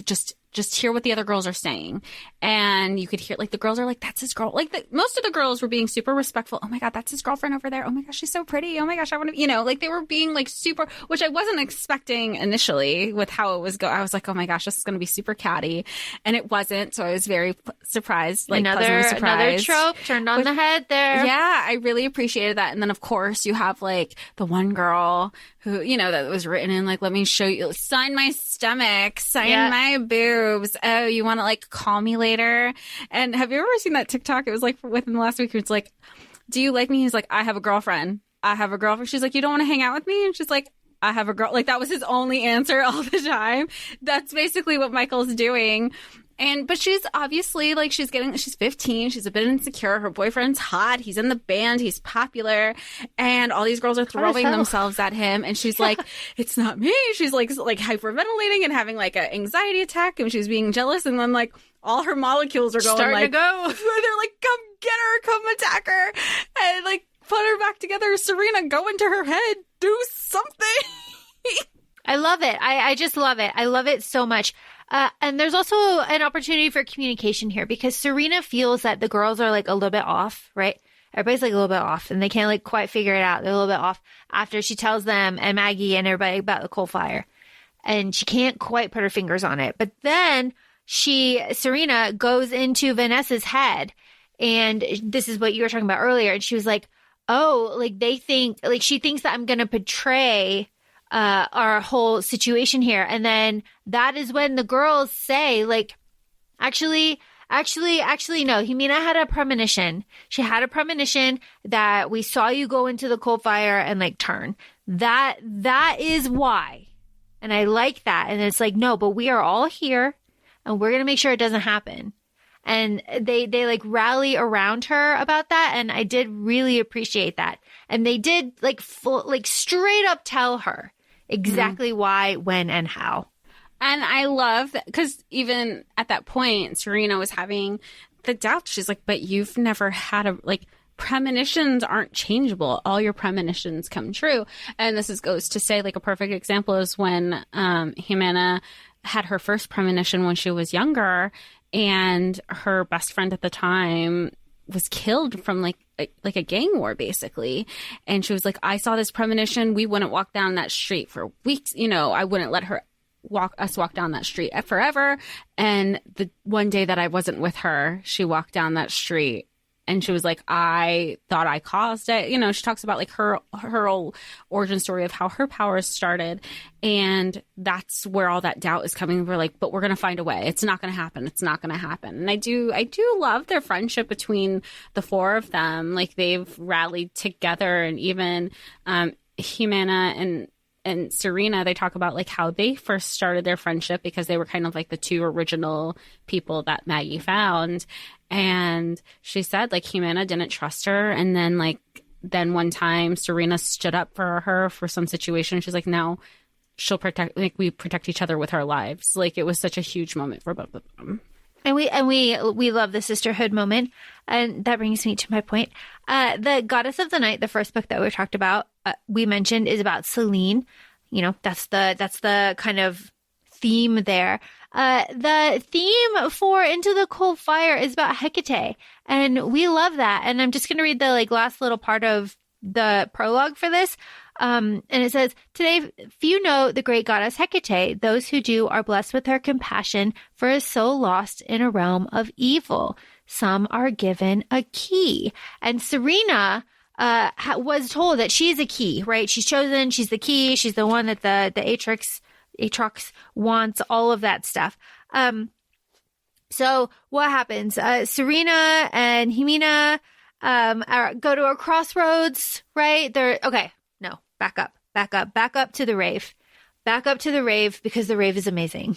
just hear what the other girls are saying. And you could hear the girls are that's his girl. Most of the girls were being super respectful. Oh my God, that's his girlfriend over there. Oh my gosh, she's so pretty. Oh my gosh, I want to, they were being super, which I wasn't expecting initially with how it was going. I was oh my gosh, this is going to be super catty. And it wasn't. So I was very surprised, pleasantly surprised. Another trope turned on the head there. Yeah, I really appreciated that. And then of course you have the one girl who, that was written in let me show you, sign my stomach, sign my boobs. Oh, you want to call me later? And have you ever seen that TikTok? It was within the last week. It's do you like me? He's I have a girlfriend. I have a girlfriend. She's you don't want to hang out with me? And she's I have a girl. That was his only answer all the time. That's basically what Michael's doing. But she's obviously she's 15. She's a bit insecure. Her boyfriend's hot. He's in the band. He's popular. And all these girls are throwing themselves at him. And she's it's not me. She's hyperventilating and having an anxiety attack. And she's being jealous. And then all her molecules are going starting to go. They're come get her, come attack her. And put her back together. Serena, go into her head. Do something. I love it. I just love it. I love it so much. And there's also an opportunity for communication here because Serena feels that the girls are a little bit off, right? Everybody's a little bit off and they can't quite figure it out. They're a little bit off after she tells them and Maggie and everybody about the coal fire. And she can't quite put her fingers on it. But then Serena goes into Vanessa's head. And this is what you were talking about earlier. And she was they think, she thinks that I'm going to betray our whole situation here. And then that is when the girls say actually, no, Himina had a premonition. She had a premonition that we saw you go into the coal fire and turn. That is why. And I like that. And it's no, but we are all here and we're going to make sure it doesn't happen. And they rally around her about that. And I did really appreciate that. And they did straight up tell her exactly why, when, and how. And I love that because even at that point, Serena was having the doubt. She's but you've never had premonitions aren't changeable. All your premonitions come true. And this goes to say a perfect example is when Jimena had her first premonition when she was younger and her best friend at the time was killed from a gang war basically. And she was I saw this premonition. We wouldn't walk down that street for weeks. I wouldn't let her walk down that street forever. And the one day that I wasn't with her, she walked down that street and she was like, I thought I caused it. You know, she talks about like her whole origin story of how her powers started. And that's where all that doubt is coming. We're like, but we're going to find a way. It's not going to happen. It's not going to happen. And I do love their friendship between the four of them. Like they've rallied together, and even Jimena and Serena, they talk about like how they first started their friendship because they were kind of like the two original people that Maggie found. And she said like Jimena didn't trust her. And then one time Serena stood up for her for some situation. She's like, no, she'll protect, like we protect each other with our lives. Like it was such a huge moment for both of them. And we love the sisterhood moment. And that brings me to my point. The Goddess of the Night, the first book that we talked about, we mentioned is about Selene. You know, that's the kind of theme there. The theme for Into the Cold Fire is about Hecate. And we love that. And I'm just going to read the last little part of the prologue for this. And it says, today, few know the great goddess Hecate. Those who do are blessed with her compassion for a soul lost in a realm of evil. Some are given a key. And Serena was told that she's a key, right? She's chosen. She's the key. She's the one that the Atrox wants, all of that stuff. So what happens? Serena and Jimena go to a crossroads, right? Back up to the rave. Back up to the rave because the rave is amazing.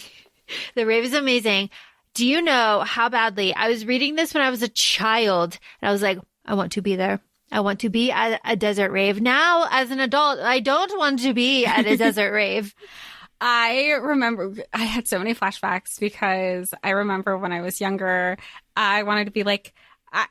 The rave is amazing. Do you know how badly I was reading this when I was a child and I was like, I want to be there. I want to be at a desert rave. Now, as an adult, I don't want to be at a desert rave. I remember I had so many flashbacks because I remember when I was younger, I wanted to be like,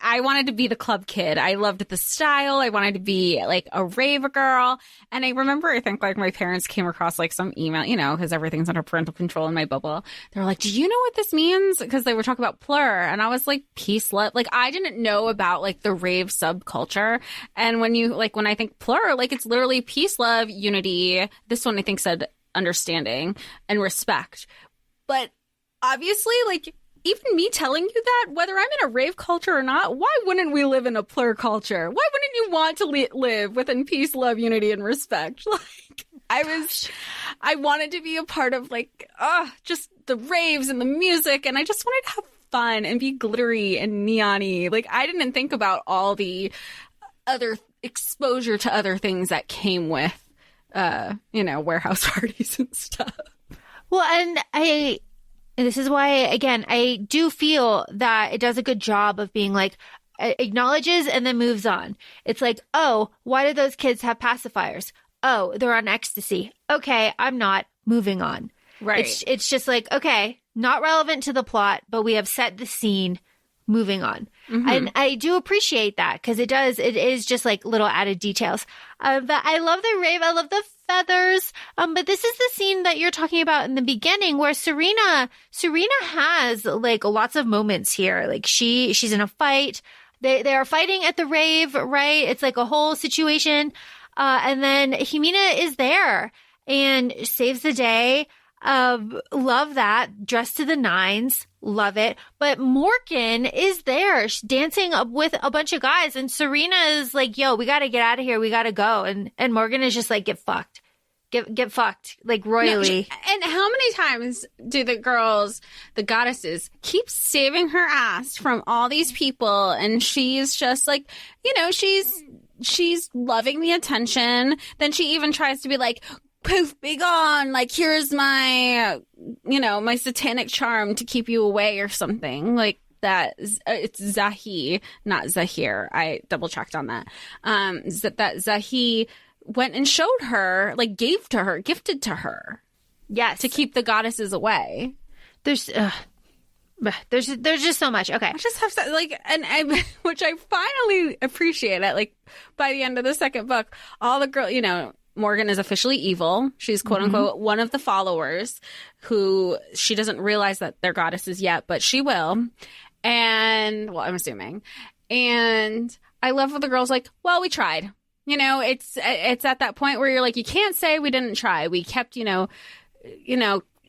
I wanted to be the club kid. I loved the style. I wanted to be like a rave girl. And I remember, I think like my parents came across like some email, you know, because everything's under parental control in my bubble. They were like, do you know what this means? Because they were talking about plur. And I was like, peace, love. Like I didn't know about like the rave subculture. And when I think plur, like it's literally peace, love, unity. This one I think said understanding and respect. But obviously like, even me telling you that, whether I'm in a rave culture or not, why wouldn't we live in a plur culture? Why wouldn't you want to live within peace, love, unity, and respect? Like, I wanted to be a part of like, just the raves and the music, and I just wanted to have fun and be glittery and neon-y. Like, I didn't think about all the other exposure to other things that came with, warehouse parties and stuff. Well, and this is why, again, I do feel that it does a good job of being like, acknowledges and then moves on. It's like, oh, why do those kids have pacifiers? Oh, they're on ecstasy. Okay, I'm not. Moving on. Right. It's just like, okay, not relevant to the plot, but we have set the scene. Moving on. Mm-hmm. And I do appreciate that because it is just like little added details. But I love the rave. I love the feathers. But this is the scene that you're talking about in the beginning where Serena has like lots of moments here. Like she's in a fight. They are fighting at the rave, right? It's like a whole situation. And then Jimena is there and saves the day. Love that. Dressed to the nines. Love it. But Morgan is there dancing up with a bunch of guys. And Serena is like, yo, we got to get out of here. We got to go. And Morgan is just like, get fucked. Get fucked. Like royally. No, and how many times do the goddesses keep saving her ass from all these people? And she's just like, she's loving the attention. Then she even tries to be like, poof, be gone. Like, here's my, my satanic charm to keep you away or something like that. It's Zahi, not Zahir. I double checked on that. That Zahi went and showed her, like gifted to her. Yes. To keep the goddesses away. There's just so much. Okay. I just have to, like, which I finally appreciate it. Like, by the end of the second book, all the girls, Morgan is officially evil. She's quote unquote one of the followers who she doesn't realize that they're goddesses yet, but she will. And well, I'm assuming. And I love what the girl's like, well, we tried. It's at that point where you're like, you can't say we didn't try. We kept,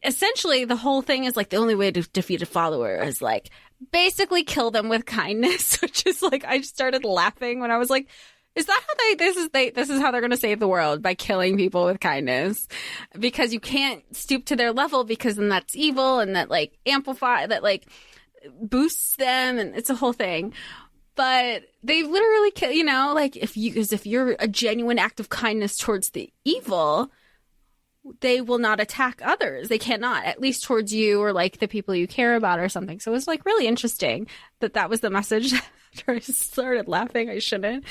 essentially the whole thing is like the only way to defeat a follower is like basically kill them with kindness, which is like, I just started laughing when I was like, is that how this is how they're going to save the world, by killing people with kindness? Because you can't stoop to their level, because then that's evil, and that like boosts them, and it's a whole thing. But they literally kill, you know, like if you're a genuine act of kindness towards the evil, they will not attack others. They cannot, at least towards you or like the people you care about or something. So it was like really interesting that was the message. After I started laughing, I shouldn't.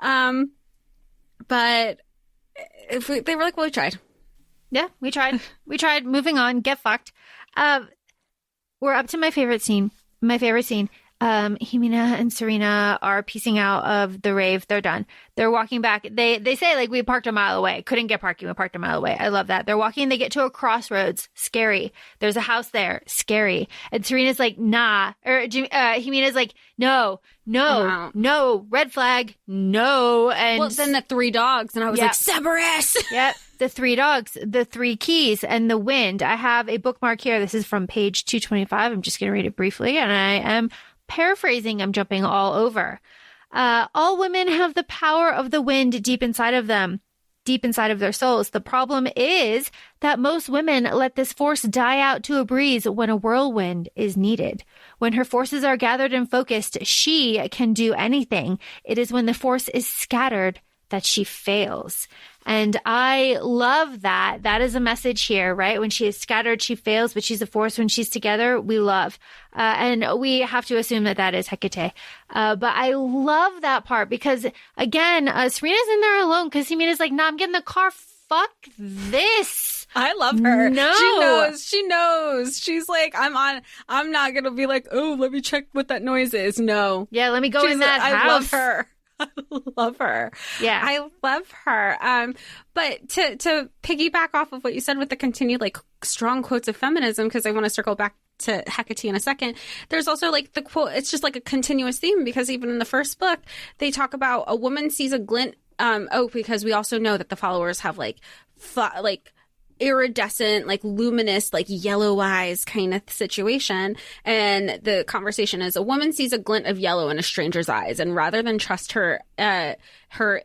But they were like, well, we tried. Yeah, we tried. We tried. Moving on. Get fucked. We're up to my favorite scene. Himina and Serena are piecing out of the rave. They're done. They're walking back. They say, like, we parked a mile away. Couldn't get parking. We parked a mile away. I love that. They're walking. They get to a crossroads. Scary. There's a house there. Scary. And Serena's like, nah. Or Himina's like, no. Red flag. No. And well, then the three dogs. And I was like, Cerberus. Yep. The three dogs, the three keys, and the wind. I have a bookmark here. This is from page 225. I'm just going to read it briefly. And I am paraphrasing. I'm jumping all over. All women have the power of the wind deep inside of them, deep inside of their souls. The problem is that most women let this force die out to a breeze when a whirlwind is needed. When her forces are gathered and focused, she can do anything. It is when the force is scattered that she fails. And I love that. That is a message here, right? When she is scattered, she fails, but she's a force. When she's together, we love. And we have to assume that is Hecate. But I love that part because, again, Serena's in there alone because Himina's like, nah, I'm getting the car. Fuck this. I love her. No. She knows. She's like, I'm not going to be like, oh, let me check what that noise is. No. Yeah, let me go in that house. I love her. I love her. Yeah. I love her. But to piggyback off of what you said with the continued like strong quotes of feminism, because I want to circle back to Hecate in a second. There's also like the quote, it's just like a continuous theme because even in the first book, they talk about a woman sees a glint. Because we also know that the followers have like iridescent, like luminous, like yellow eyes kind of situation. And the conversation is a woman sees a glint of yellow in a stranger's eyes. And rather than trust her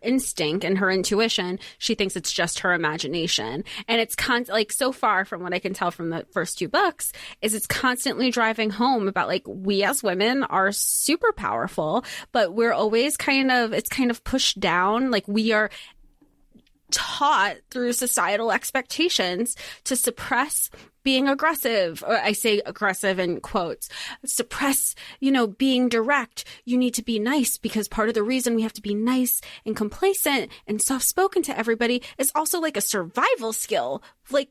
instinct and her intuition, she thinks it's just her imagination. And it's like so far from what I can tell from the first two books is it's constantly driving home about like we as women are super powerful, but we're always it's kind of pushed down. Like we are taught through societal expectations to suppress being aggressive, or I say aggressive in quotes, suppress, being direct. You need to be nice because part of the reason we have to be nice and complacent and soft-spoken to everybody is also like a survival skill. Like,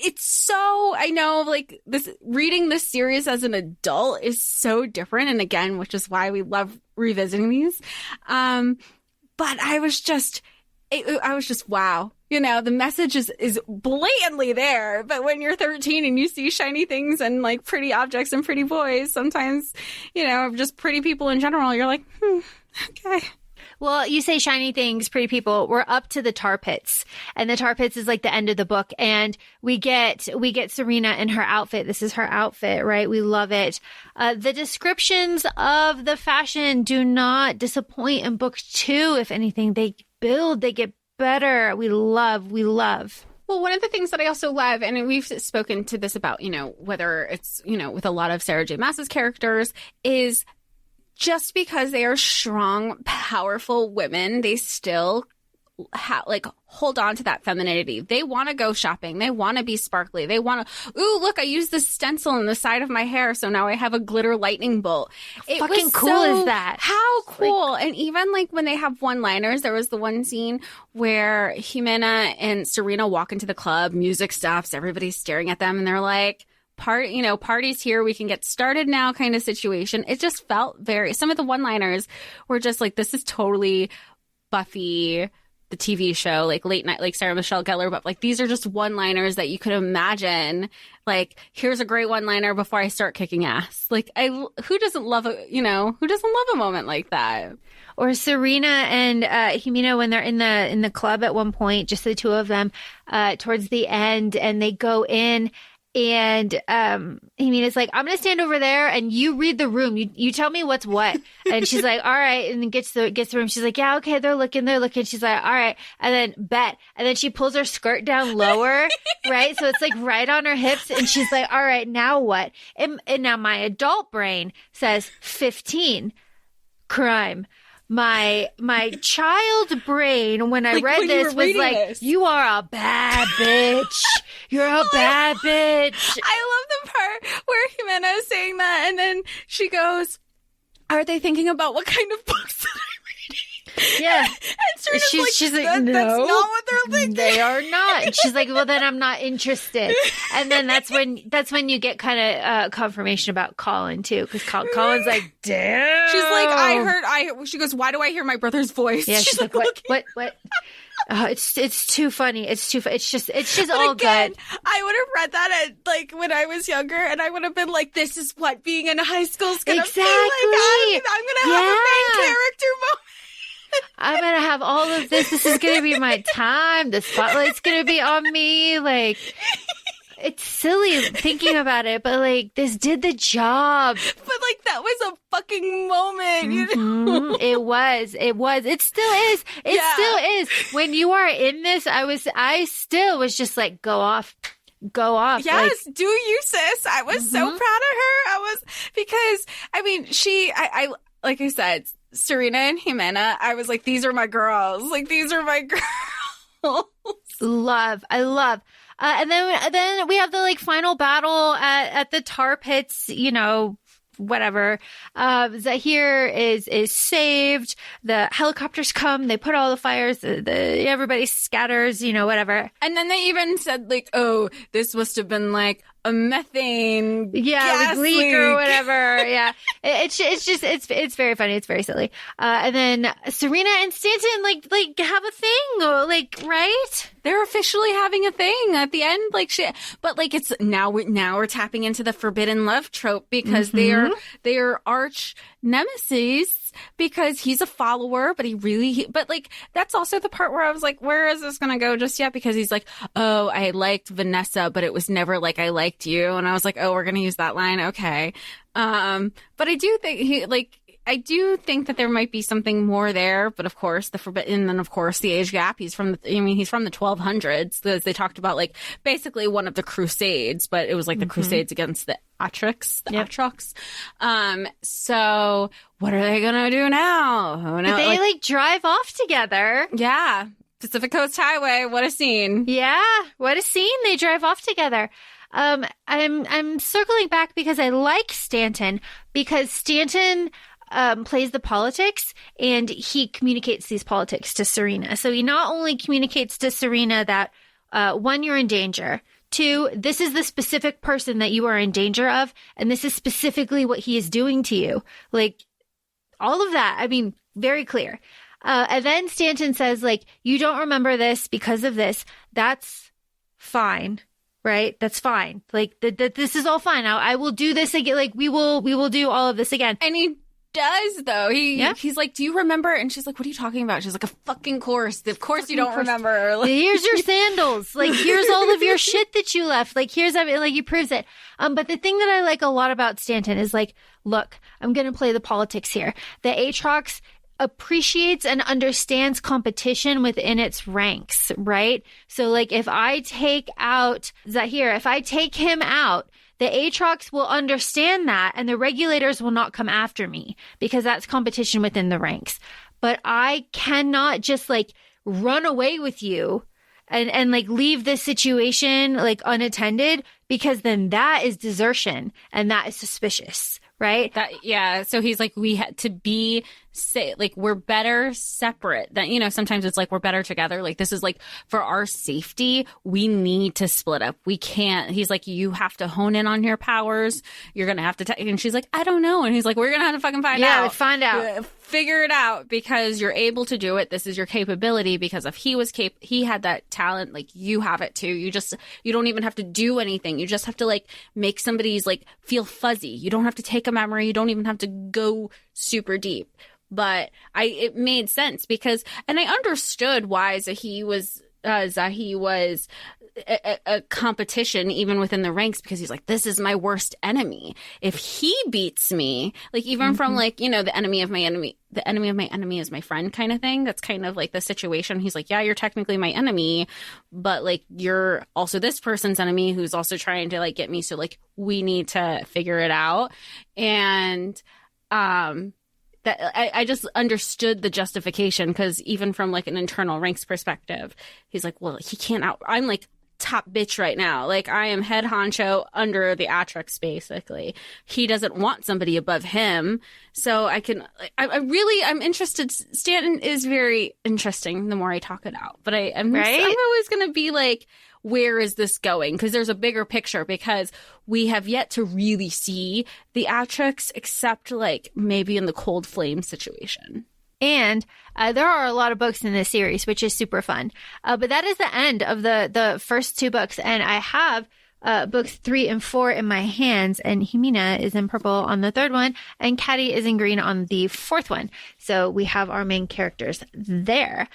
it's so, I know, like this reading this series as an adult is so different. And again, which is why we love revisiting these. But I was just, wow. The message is blatantly there. But when you're 13 and you see shiny things and like pretty objects and pretty boys, sometimes, just pretty people in general, you're like, okay. Well, you say shiny things, pretty people. We're up to the tar pits, and the tar pits is like the end of the book. And we get Serena in her outfit. This is her outfit, right? We love it. The descriptions of the fashion do not disappoint in book 2. If anything, they build, they get better. We love. Well, one of the things that I also love, and we've spoken to this about, whether it's, with a lot of Sarah J. Maas's characters, is just because they are strong, powerful women, they still hold on to that femininity. They want to go shopping. They want to be sparkly. They want to, ooh, look, I used this stencil on the side of my hair, so now I have a glitter lightning bolt. It fucking was cool is that? How cool. And even like when they have one-liners, there was the one scene where Himina and Serena walk into the club, music stops, everybody's staring at them, and they're like, party's here, we can get started now kind of situation. It just felt some of the one-liners were just like, this is totally Buffy, the TV show, like late night, like Sarah Michelle Gellar, but like these are just one-liners that you could imagine. Like, here's a great one-liner before I start kicking ass. Like, who doesn't love a moment like that? Or Serena and Himina when they're in the club at one point, just the two of them, towards the end, and they go in. And Himena's like, I'm going to stand over there and you read the room. You tell me what's what. And she's like, all right. And then gets the room. She's like, yeah, okay. They're looking. She's like, all right. And then bet. And then she pulls her skirt down lower, right? So it's like right on her hips. And she's like, all right, now what? And now my adult brain says 15, crime. My child brain, when I read this, was like, you are a bad bitch. You're a bad bitch. I love the part where Jimena is saying that, and then she goes, are they thinking about what kind of books that I'm reading? Yeah. And she's like, no, that's not what they're thinking. They are not. And she's like, well, then I'm not interested. And then that's when you get kind of confirmation about Colin, too. Because Colin's like, damn. She's like, she goes, why do I hear my brother's voice? Yeah, she's like, what? It's too funny. It's just but all again, good. I would have read that at like when I was younger, and I would have been like, "This is what being in high school is gonna exactly. be like." I'm gonna have a main character moment. I'm gonna have all of this. This is gonna be my time. The spotlight's gonna be on me. Like, it's silly thinking about it, but like this did the job. But like that was a fucking moment, you know? It was. It still is. Still is. When you are in this, I still was just like, go off. Yes, like, do you, sis? I was so proud of her. Because I mean, I like I said, Serena and Jimena, I was like, these are my girls. Like, these are my girls. I love. And then we have the like final battle at the tar pits, you know, whatever. Zahir is saved. The helicopters come. They put all the fires. Everybody scatters, you know, whatever. And then they even said like, oh, this must have been like a methane gas leak or whatever. Yeah. It's very funny. It's very silly. And then Serena and Stanton like have a thing, like, right? They're officially having a thing at the end, like shit. But like it's now we're tapping into the forbidden love trope because they are arch nemesis because he's a follower, but but like that's also the part where I was like, where is this gonna go just yet? Because he's like, oh, I liked Vanessa, but it was never like I liked you, and I was like, oh, we're gonna use that line, okay. But I do think that there might be something more there, but of course the forbidden, and of course the age gap. He's from the 1200s. They talked about like basically one of the Crusades, but it was like the Crusades against the Atrox. So what are they gonna do now? They like drive off together. Yeah, Pacific Coast Highway. What a scene! Yeah, what a scene! They drive off together. I'm circling back because I like Stanton because Stanton plays the politics and he communicates these politics to Serena. So he not only communicates to Serena that, one, you're in danger. Two, this is the specific person that you are in danger of. And this is specifically what he is doing to you. Like all of that. I mean, very clear. And then Stanton says like, you don't remember this because of this. That's fine. Right? That's fine. Like this is all fine. I will do this again. Like we will do all of this again. And he does though. He's like, do you remember? And she's like, what are you talking about? She's like, a fucking course. Of course you don't remember. Like, here's your sandals. Like, here's all of your shit that you left. Like, here's everything. Like, he proves it. But the thing that I like a lot about Stanton is like, look, I'm going to play the politics here. The Atrox appreciates and understands competition within its ranks, right? So like if I take out Zahir, if I take him out, the Atrox will understand that and the regulators will not come after me because that's competition within the ranks. But I cannot just like run away with you and like leave this situation like unattended because then that is desertion and that is suspicious. Right? So he's like, we had to be like, we're better separate than, you know, sometimes it's like, we're better together. Like, this is like, for our safety, we need to split up. We can't, he's like, you have to hone in on your powers. You're going to have to, and she's like, I don't know. And he's like, we're going to have to fucking find out. Yeah, find out. Figure it out because you're able to do it. This is your capability because if he had that talent, like you have it too. You don't even have to do anything. You just have to like make somebody's like feel fuzzy. You don't have to take a memory. You don't even have to go super deep. But it made sense because, and I understood why Zahi was a competition even within the ranks, because he's like, this is my worst enemy. If he beats me, like even from like, you know, the enemy of my enemy is my friend kind of thing. That's kind of like the situation. He's like, yeah, you're technically my enemy, but like you're also this person's enemy who's also trying to like get me. So like we need to figure it out. And that I just understood the justification, because even from like an internal ranks perspective, he's like, well, he can't I'm like top bitch right now. Like I am head honcho under the Atrix, basically. He doesn't want somebody above him. So I'm interested. Stanton is very interesting the more I talk it out. But I'm always going to be like, where is this going? Because there's a bigger picture, because we have yet to really see the Atrix except like maybe in the Cold Flame situation. And there are a lot of books in this series, which is super fun. But that is the end of the first two books. And I have books 3 and 4 in my hands. And Jimena is in purple on the third one. And Catty is in green on the fourth one. So we have our main characters there.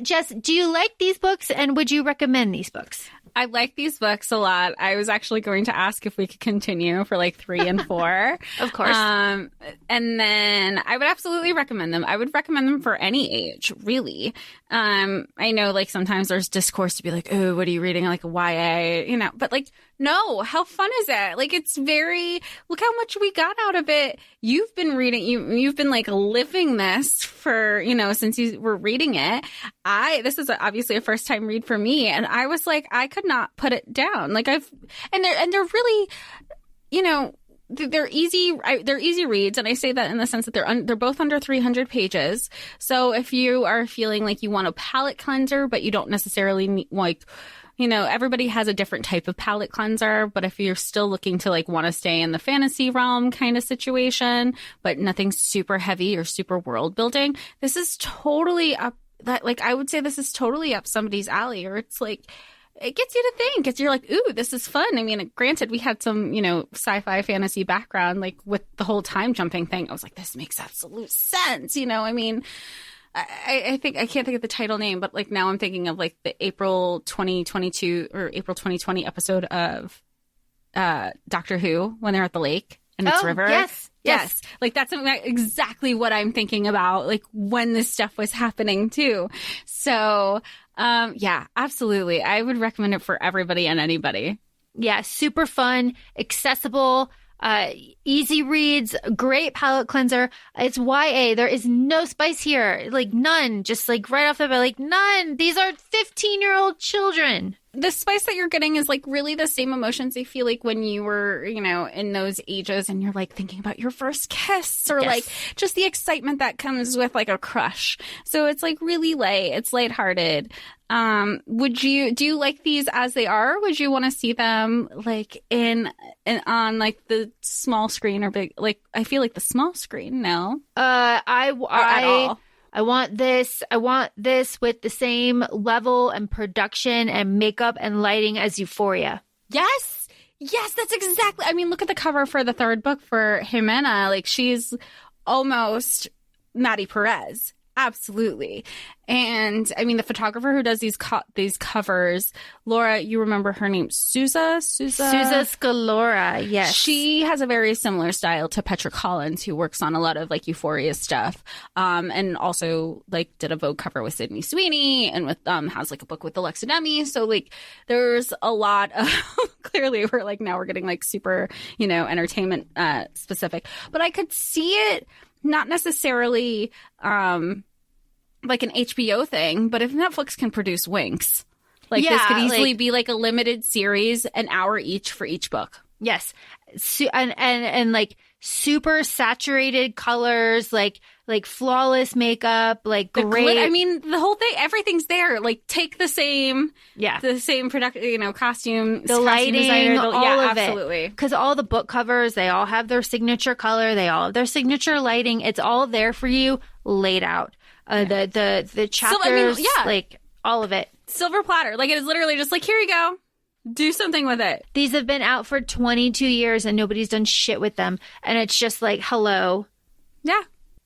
Jess, do you like these books? And would you recommend these books? I like these books a lot. I was actually going to ask if we could continue for like 3 and 4. Of course. And then I would absolutely recommend them. I would recommend them for any age, really. I know like sometimes there's discourse to be like, oh, what are you reading? Like a YA, you know, but like, no, how fun is it? Like, it's look how much we got out of it. You've been reading, you've been like living this for, you know, since you were reading it. This is obviously a first time read for me. And I was like, I could not put it down. Like and they're really, you know, they're easy reads. And I say that in the sense that they're both under 300 pages. So if you are feeling like you want a palate cleanser, but you don't necessarily need, like, you know, everybody has a different type of palate cleanser, but if you're still looking to like want to stay in the fantasy realm kind of situation, but nothing super heavy or super world building, this is totally up that, like, I would say this is totally up somebody's alley, or it's like, it gets you to think. You're like, ooh, this is fun. I mean, granted, we had some, you know, sci-fi fantasy background, like with the whole time jumping thing. I was like, this makes absolute sense. You know, I mean, I think I can't think of the title name, but like now I'm thinking of like the April 2022 or April 2020 episode of Doctor Who when they're at the lake and it's river. Yes. Like that's exactly what I'm thinking about, like when this stuff was happening too. So yeah, absolutely. I would recommend it for everybody and anybody. Yeah, super fun, accessible, easy reads, great palate cleanser. It's YA. There is no spice here. Like none. Just like right off the bat, like none. These are 15-year-old children. The spice that you're getting is like really the same emotions I feel like when you were, you know, in those ages and you're like thinking about your first kiss or like just the excitement that comes with like a crush. So it's like really light. It's lighthearted. Do you like these as they are? Or would you want to see them like on like the small screen or big? Like I feel like the small screen. No. I want this with the same level and production and makeup and lighting as Euphoria. Yes, that's exactly. I mean, look at the cover for the third book for Jimena. Like she's almost Maddie Perez. Absolutely. And I mean, the photographer who does these covers, Laura, you remember her name, Sousa Scalora. Yes. She has a very similar style to Petra Collins, who works on a lot of like Euphoria stuff. And also like did a Vogue cover with Sydney Sweeney and with, has like a book with Alexa Demi. So like there's a lot of, clearly we're getting like super, you know, entertainment, specific, but I could see it not necessarily, like an HBO thing, but if Netflix can produce Winx, like this could easily be like a limited series, an hour each for each book. Yes. And like super saturated colors, like flawless makeup, like great. I mean, the whole thing, everything's there. Like take the same production, you know, costume, the lighting, designer, all of absolutely. it. Because all the book covers, they all have their signature color, they all have their signature lighting. It's all there for you, laid out. The chapters, like all of it. Silver platter. Like it is literally just like, here you go. Do something with it. These have been out for 22 years and nobody's done shit with them. And it's just like, hello. Yeah.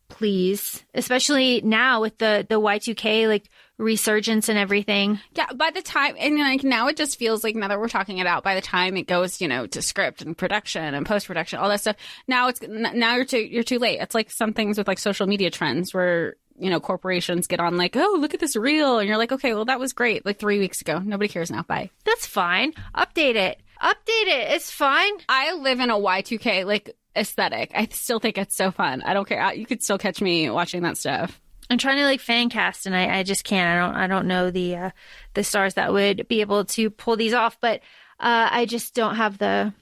please, especially now with the Y2K like resurgence and everything. Yeah, by the time, and like now it just feels like, now that we're talking it out, by the time it goes, you know, to script and production and post-production, all that stuff, now you're too late. It's like some things with like social media trends where, you know, corporations get on like, oh, look at this reel, and you're like, okay, well, that was great like 3 weeks ago. Nobody cares now. Bye. That's fine. Update it. It's fine. I live in a Y2K like aesthetic. I still think it's so fun. I don't care. You could still catch me watching that stuff. I'm trying to like fan cast, and I just can't. I don't know the stars that would be able to pull these off, but I just don't have the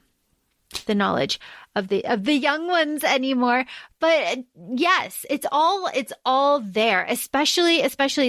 knowledge of the young ones anymore. But yes, it's all there. Especially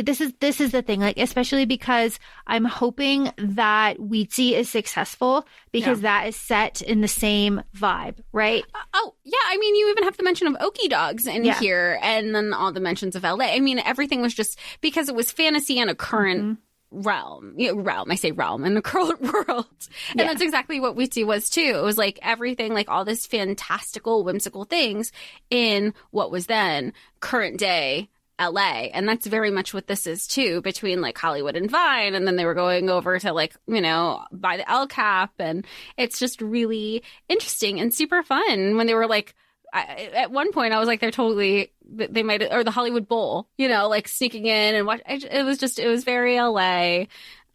this is the thing. Like, especially because I'm hoping that Wheatsy is successful, because that is set in the same vibe, right? Oh yeah, I mean, you even have the mention of Okie dogs in here, and then all the mentions of LA. I mean, everything was just because it was fantasy and a current realm. I say realm in the current world. And that's exactly what Wheatsy was too. It was like everything, like all this fantastical, whimsical things in what was then current day LA. And that's very much what this is too, between like Hollywood and Vine. And then they were going over to like, you know, by the El Cap. And it's just really interesting and super fun when they were like, at one point I was like, they might, or the Hollywood Bowl, you know, like sneaking in and watch. It was very LA,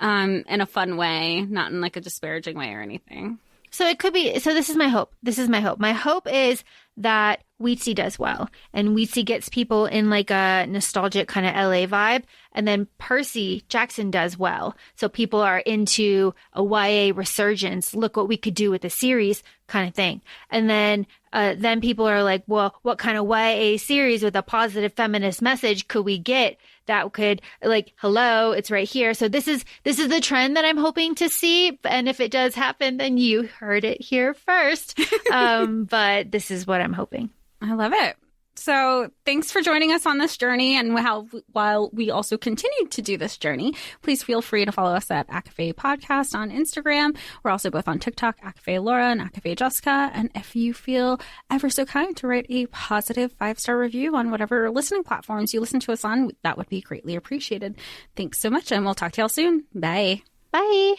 in a fun way, not in like a disparaging way or anything. So it could be, so this is my hope. My hope is that Wheatsy does well, and Wheatsy gets people in like a nostalgic kind of LA vibe, and then Percy Jackson does well, so people are into a YA resurgence, look what we could do with the series kind of thing. And then people are like, well, what kind of YA series with a positive feminist message could we get that could, like, hello, it's right here. So this is the trend that I'm hoping to see, and if it does happen, then you heard it here first. But this is what I'm hoping. I love it. So thanks for joining us on this journey. And while we also continue to do this journey, please feel free to follow us at ACOFAE Podcast on Instagram. We're also both on TikTok, ACOFAE Laura and ACOFAE Jessica. And if you feel ever so kind to write a positive 5-star review on whatever listening platforms you listen to us on, that would be greatly appreciated. Thanks so much, and we'll talk to y'all soon. Bye. Bye.